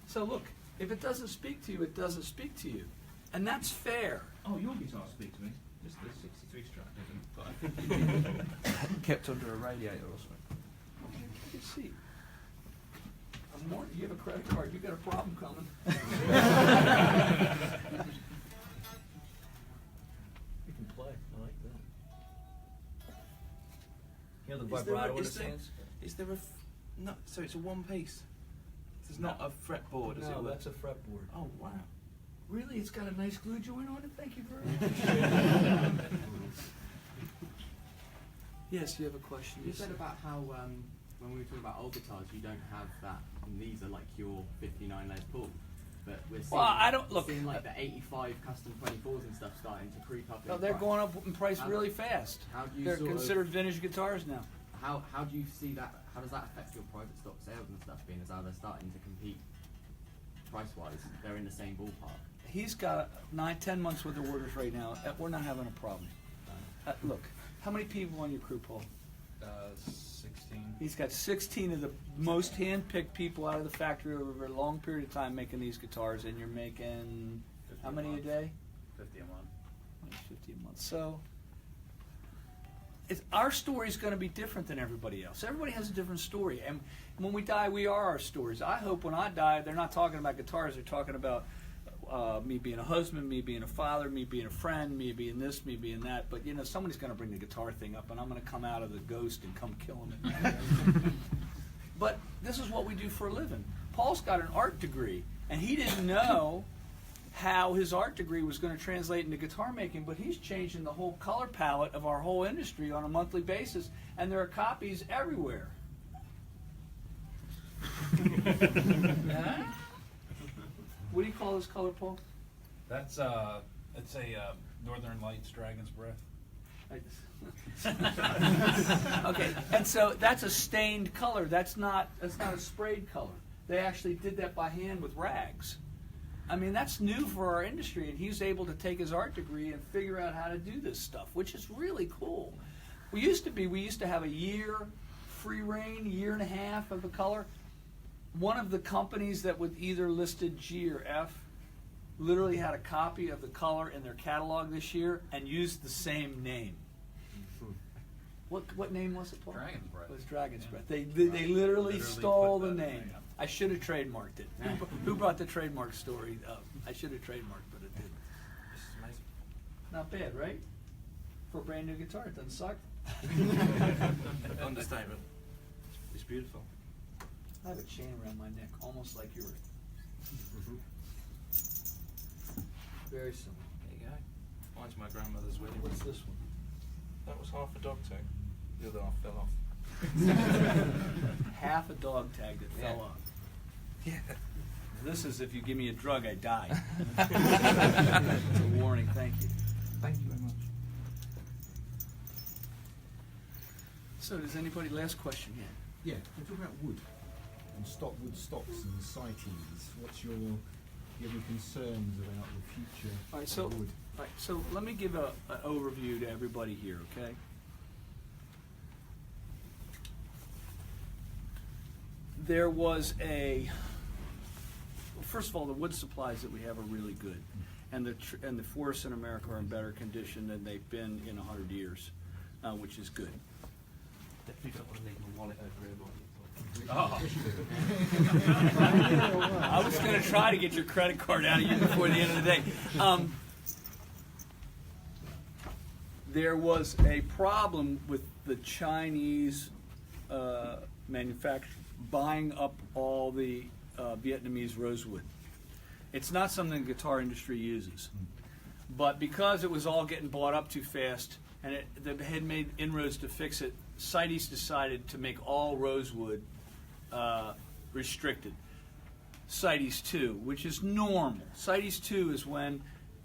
So look, if it doesn't speak to you, it doesn't speak to you. And that's fair. Oh, your guitar speaks to me. Just the 63 strat doesn't. But I think Kept under a radiator or something. Okay, take a seat. You have a credit card, you got a problem coming. You can play. I like that. You know the vibrato in the sense? Is there no? So it's a one piece. There's not a fretboard, is it? No, that's a fretboard. Oh wow. Really? It's got a nice glue joint on it? Thank you very much. Yes, you have a question. You said about how when we were talking about old guitars, you don't have that, and these are like your 59 Les Paul. But we're seeing, Well, I don't look. seeing like the 85 custom 24s and stuff starting to creep up. No, in they're price. going up in price really fast. How do you They're sort of- considered vintage guitars now. How do you see that? How does that affect your private stock sales and stuff? Being as how they're starting to compete price wise, they're in the same ballpark. He's got 9-10 months worth of orders right now. We're not having a problem. Look, how many people on your crew, Paul? 16. He's got 16 of the most hand-picked people out of the factory over a long period of time making these guitars, and you're making how many a day? 50 a month. 50 a month. So our story is going to be different than everybody else. Everybody has a different story, and when we die, we are our stories. I hope when I die, they're not talking about guitars. They're talking about me being a husband, me being a father, me being a friend, me being this, me being that. But you know, somebody's going to bring the guitar thing up, and I'm going to come out of the ghost and come kill him. But this is what we do for a living. Paul's got an art degree, and he didn't know how his art degree was going to translate into guitar making, but he's changing the whole color palette of our whole industry on a monthly basis, and there are copies everywhere. Huh? What do you call this color, Paul? That's it's a Northern Lights Dragon's Breath. Okay, and so that's a stained color. That's not a sprayed color. They actually did that by hand with rags. I mean, that's new for our industry, and he's able to take his art degree and figure out how to do this stuff, which is really cool. We used to have a year free reign, year and a half of a color. One of the companies that was either listed G or F literally had a copy of the color in their catalog this year and used the same name. What name was it, Paul? Dragon's Breath. It was Dragon's Breath. They literally stole the name. I should have trademarked it. Who brought the trademark story up? I should have trademarked, but it didn't. This is amazing. Not bad, right? For a brand new guitar, it doesn't suck. Understatement. It's beautiful. I have a chain around my neck, almost like yours. Very similar. There you go. Mine's my grandmother's wedding. What's this one? That was half a dog tag. The other half fell off. Half a dog tag that fell Yeah. off. Yeah. This is if you give me a drug, I die. It's a warning. Thank you. Thank you very much. So, does anybody last question yet? Yeah, we're talking about wood and wood stocks and CITES. What's your do you have any concerns about the future All right, of wood? so let me give an overview to everybody here, okay? There was first of all, the wood supplies that we have are really good, and the forests in America are in better condition than they've been in 100 years, which is good. Definitely don't want to leave my wallet over here. I was going to try to get your credit card out of you before the end of the day. There was a problem with the Chinese manufacturers buying up all the Vietnamese rosewood. It's not something the guitar industry uses. But because it was all getting bought up too fast, and they had made inroads to fix it, CITES decided to make all rosewood restricted. CITES 2, which is normal. CITES 2 is when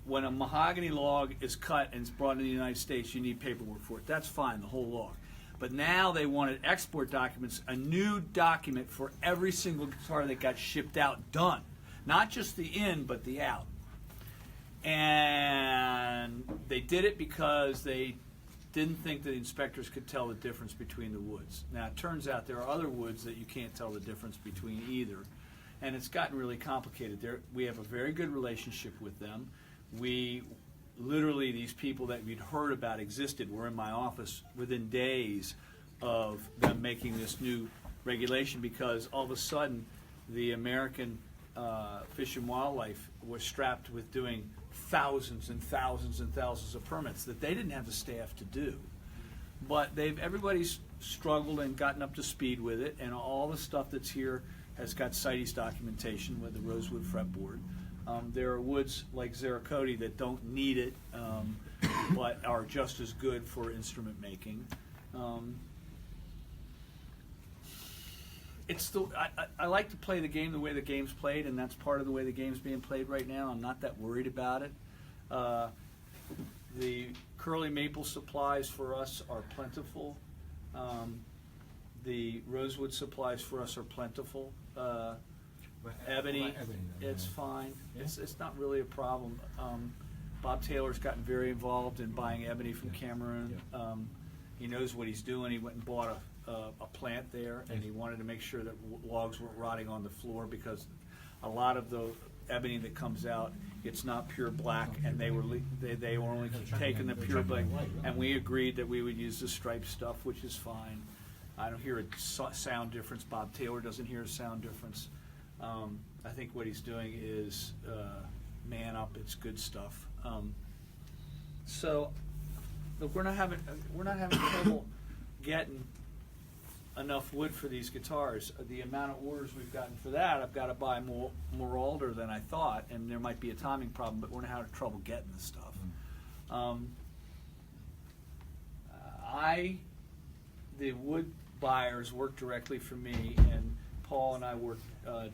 a mahogany log is cut and it's brought into the United States, you need paperwork for it. That's fine, the whole log. But now they wanted export documents, a new document for every single guitar that got shipped out done. Not just the in, but the out. And they did it because they didn't think the inspectors could tell the difference between the woods. Now, it turns out there are other woods that you can't tell the difference between either. And it's gotten really complicated. We have a very good relationship with them. Literally, these people that we'd heard about existed were in my office within days of them making this new regulation, because all of a sudden the American Fish and Wildlife was strapped with doing thousands and thousands and thousands of permits that they didn't have the staff to do. But everybody's struggled and gotten up to speed with it, and all the stuff that's here has got CITES documentation with the rosewood fretboard. There are woods like Zercote that don't need it, but are just as good for instrument making. I like to play the game the way the game's played, and that's part of the way the game's being played right now. I'm not that worried about it. The curly maple supplies for us are plentiful. The rosewood supplies for us are plentiful. Ebony, it's fine. It's not really a problem. Bob Taylor's gotten very involved in buying ebony from Cameroon. He knows what he's doing. He went and bought a plant there, and he wanted to make sure that logs weren't rotting on the floor, because a lot of the ebony that comes out, it's not pure black, and they were only taking the pure black. And we agreed that we would use the striped stuff, which is fine. I don't hear a sound difference. Bob Taylor doesn't hear a sound difference. I think what he's doing is man up. It's good stuff. So, look, we're not having trouble getting enough wood for these guitars. The amount of orders we've gotten for that, I've got to buy more alder than I thought, and there might be a timing problem, but we're not having trouble getting this stuff. The wood buyers work directly for me, and Paul and I work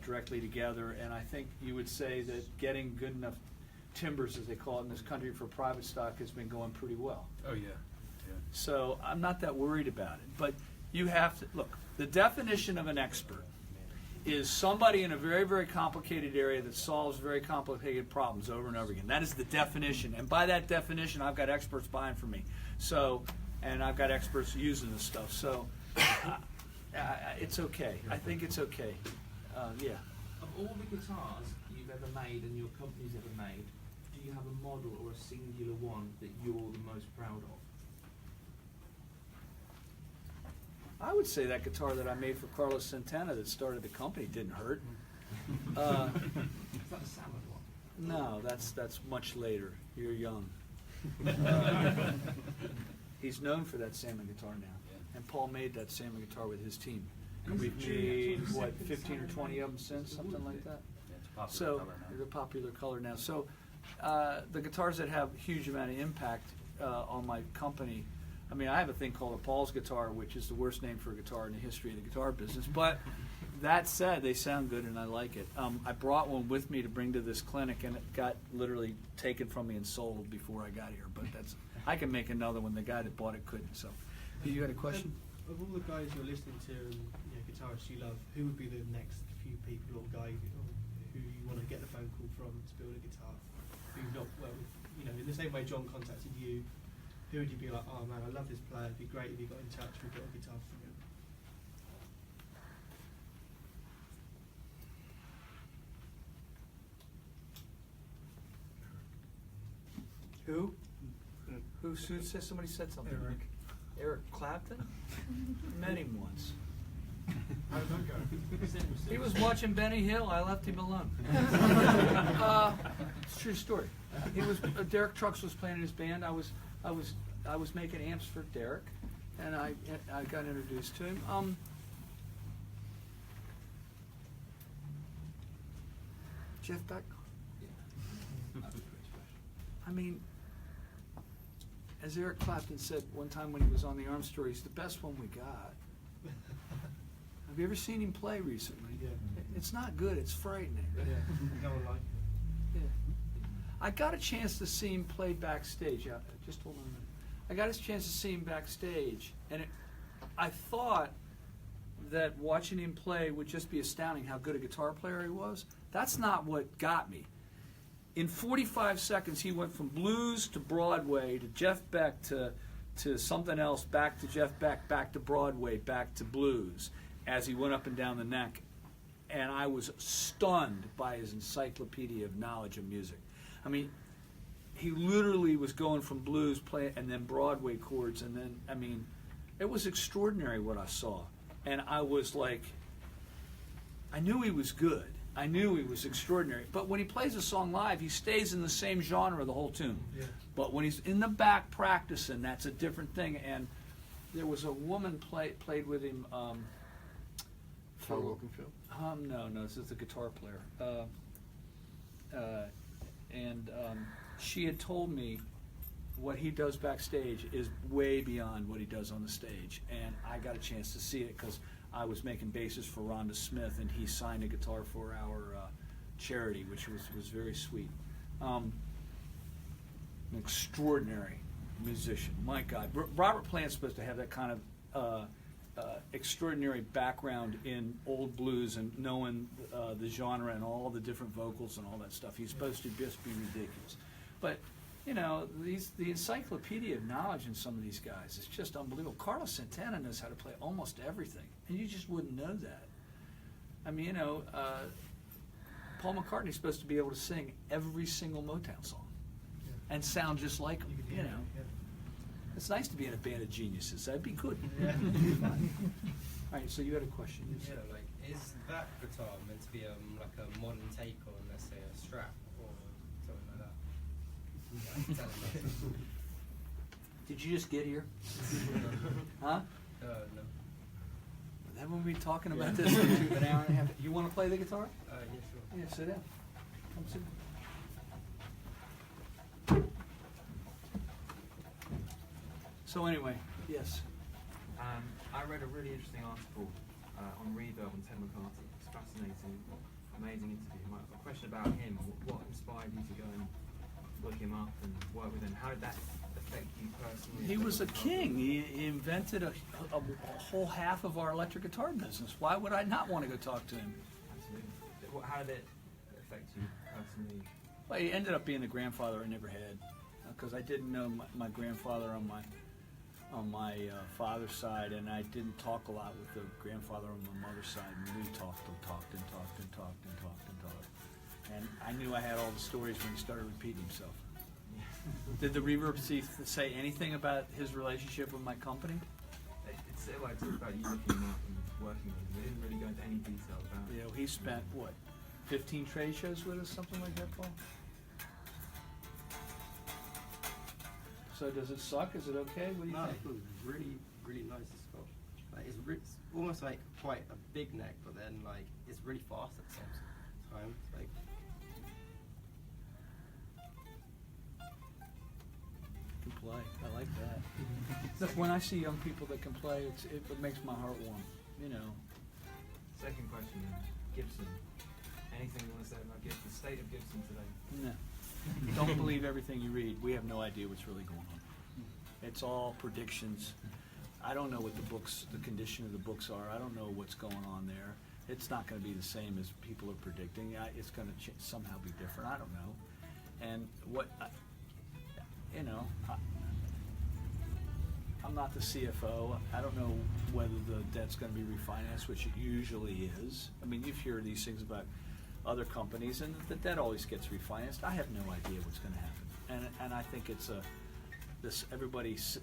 directly together, and I think you would say that getting good enough timbers, as they call it in this country, for private stock has been going pretty well. Oh, yeah. So I'm not that worried about it. But you have to, look, the definition of an expert is somebody in a very, very complicated area that solves very complicated problems over and over again. That is the definition. And by that definition, I've got experts buying from me. So, and I've got experts using this stuff. So it's okay. I think it's okay. Yeah. Of all the guitars you've ever made and your company's ever made, do you have a model or a singular one that you're the most proud of? I would say that guitar that I made for Carlos Santana that started the company didn't hurt. Is that a salad one? No, that's much later. You're young. He's known for that salmon guitar now. And Paul made that salmon guitar with his team. And we've made, what, 15 or 20 of them since, something like that? So, it's a popular color now. So, the guitars that have a huge amount of impact on my company, I mean, I have a thing called a Paul's guitar, which is the worst name for a guitar in the history of the guitar business. But that said, they sound good and I like it. I brought one with me to bring to this clinic, and it got literally taken from me and sold before I got here. But I can make another one. The guy that bought it couldn't. So, you had a question? Of all the guys you're listening to and guitarists you love, who would be the next few people or guy who you want to get the phone call from to build a guitar? Who's not well, in the same way John contacted you. Who would you be like, oh man, I love this player, it'd be great if you got in touch, we got a guitar from him? Who said somebody said something? Eric Clapton? Met him once. How did that go? He was watching Benny Hill. I left him alone. It's a true story. Derek Trucks was playing in his band. I was making amps for Derek, and I got introduced to him. Jeff Beck. I mean, as Eric Clapton said one time when he was on the Arm Story, he's the best one we got. Have you ever seen him play recently? Yeah. It's not good, it's frightening. Yeah. No one likes it. Yeah. I got a chance to see him play backstage. Yeah, just hold on a minute. I got a chance to see him backstage, and I thought that watching him play would just be astounding how good a guitar player he was. That's not what got me. In 45 seconds, he went from blues to Broadway to Jeff Beck to something else, back to Jeff Beck, back to Broadway, back to blues, as he went up and down the neck. And I was stunned by his encyclopedia of knowledge of music. I mean, he literally was going from blues play and then Broadway chords, and then, I mean, it was extraordinary what I saw. And I was like, I knew he was good. I knew he was extraordinary. But when he plays a song live, he stays in the same genre the whole tune. Yeah. But when he's in the back practicing, that's a different thing. And there was a woman played with him. No, this is the guitar player. She had told me what he does backstage is way beyond what he does on the stage. And I got a chance to see it because I was making basses for Rhonda Smith, and he signed a guitar for our charity, which was very sweet. An extraordinary musician. My God. Robert Plant's supposed to have that kind of extraordinary background in old blues and knowing the genre and all the different vocals and all that stuff. He's supposed to just be ridiculous. But, you know, the encyclopedia of knowledge in some of these guys is just unbelievable. Carlos Santana knows how to play almost everything, and you just wouldn't know that. I mean, you know, Paul McCartney's supposed to be able to sing every single Motown song and sound just like him, you know. It's nice to be in a band of geniuses. That'd be good. Yeah. All right, so you had a question. Yeah, like, is that guitar meant to be like a modern take on, let's say, a Strat or something like that? Like, tell us. Did you just get here? Huh? No. Then we'll be talking about this for an hour and a half. You want to play the guitar? Yeah, sure. Yeah, sit down. Come sit. So anyway, yes. I read a really interesting article on Reverb on Ted McCarthy. It's fascinating, amazing interview. A question about him. What inspired you to go and look him up and work with him? How did that affect you personally? He was a king. He invented a whole half of our electric guitar business. Why would I not want to go talk to him? Absolutely. How did it affect you personally? Well, he ended up being the grandfather I never had, because I didn't know my grandfather on my father's side, and I didn't talk a lot with the grandfather on my mother's side, and we talked. And I knew I had all the stories when he started repeating himself. Did the Reverb say anything about his relationship with my company? It's like talk about you looking him up and working with him. We didn't really go into any detail about it. You know, he spent, what, 15 trade shows with us, something like that, Paul? So does it suck? Is it okay? What do you think? It's really, really nice. It's got, like, it's almost like quite a big neck, but then like it's really fast at some times. Like, Can play. I like that. Look, when I see young people that can play, it makes my heart warm. You know. Second question, Gibson. Anything you want to say about Gibson? The state of Gibson today? No. Don't believe everything you read. We have no idea what's really going on. It's all predictions. I don't know what the condition of the books are. I don't know what's going on there. It's not going to be the same as people are predicting. It's going to somehow be different. I don't know. And I'm not the CFO. I don't know whether the debt's going to be refinanced, which it usually is. I mean, you hear these things about other companies, and the debt always gets refinanced. I have no idea what's going to happen, and I think it's everybody's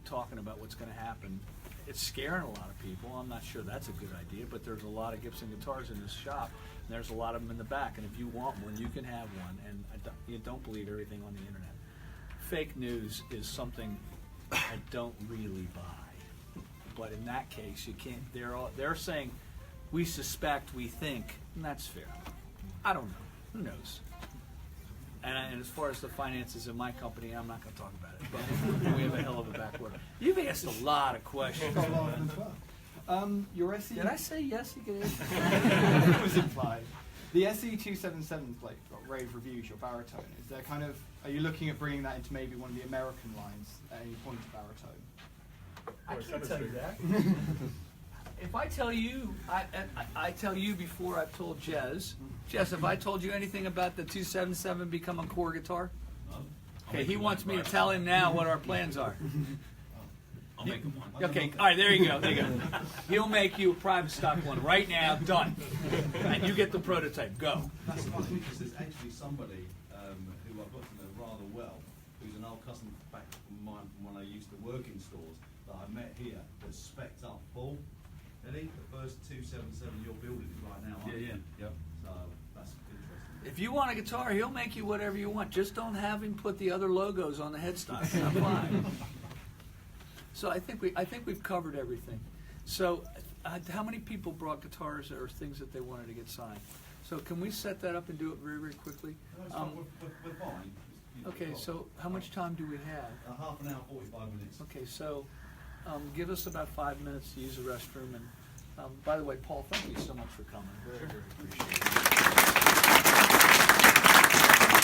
talking about what's going to happen. It's scaring a lot of people. I'm not sure that's a good idea, but there's a lot of Gibson guitars in this shop, and there's a lot of them in the back. And if you want one, you can have one. And you don't believe everything on the internet. Fake news is something I don't really buy. But in that case, you can't. They're saying, we suspect, we think, and that's fair. I don't know. Who knows? And as far as the finances in my company, I'm not going to talk about it. But we have a hell of a backwater. You've asked a lot of questions. Got a lot of them as well. Your SE. Did I say yes? You could. It was implied. The SE277 plate got rave reviews. Your baritone. Is there kind of? Are you looking at bringing that into maybe one of the American lines at any point of baritone? I can't tell you that. If I tell you, I tell you before I've told Jez. Jez, have I told you anything about the 277 become a core guitar? Okay, he wants me to tell him now what our plans are. I'll make him one. Okay, all right, there you go. There you go. He'll make you a private stock one right now, done. And you get the prototype. Go. That's funny because there's actually somebody who I've got to know rather well, who's an old customer back from mine from when I used to work in stores that I met here that's spec'd up full. Eddie, the first 277 you're building is right now. Aren't you? Yep. So that's interesting. If you want a guitar, he'll make you whatever you want. Just don't have him put the other logos on the headstock. I'm fine. So I think we've covered everything. So how many people brought guitars or things that they wanted to get signed? So can we set that up and do it very, very quickly? We're fine. Okay, so how much time do we have? Half an hour, 45 minutes. Okay, so give us about 5 minutes to use the restroom. And by the way, Paul, thank you so much for coming. Very, very appreciate it.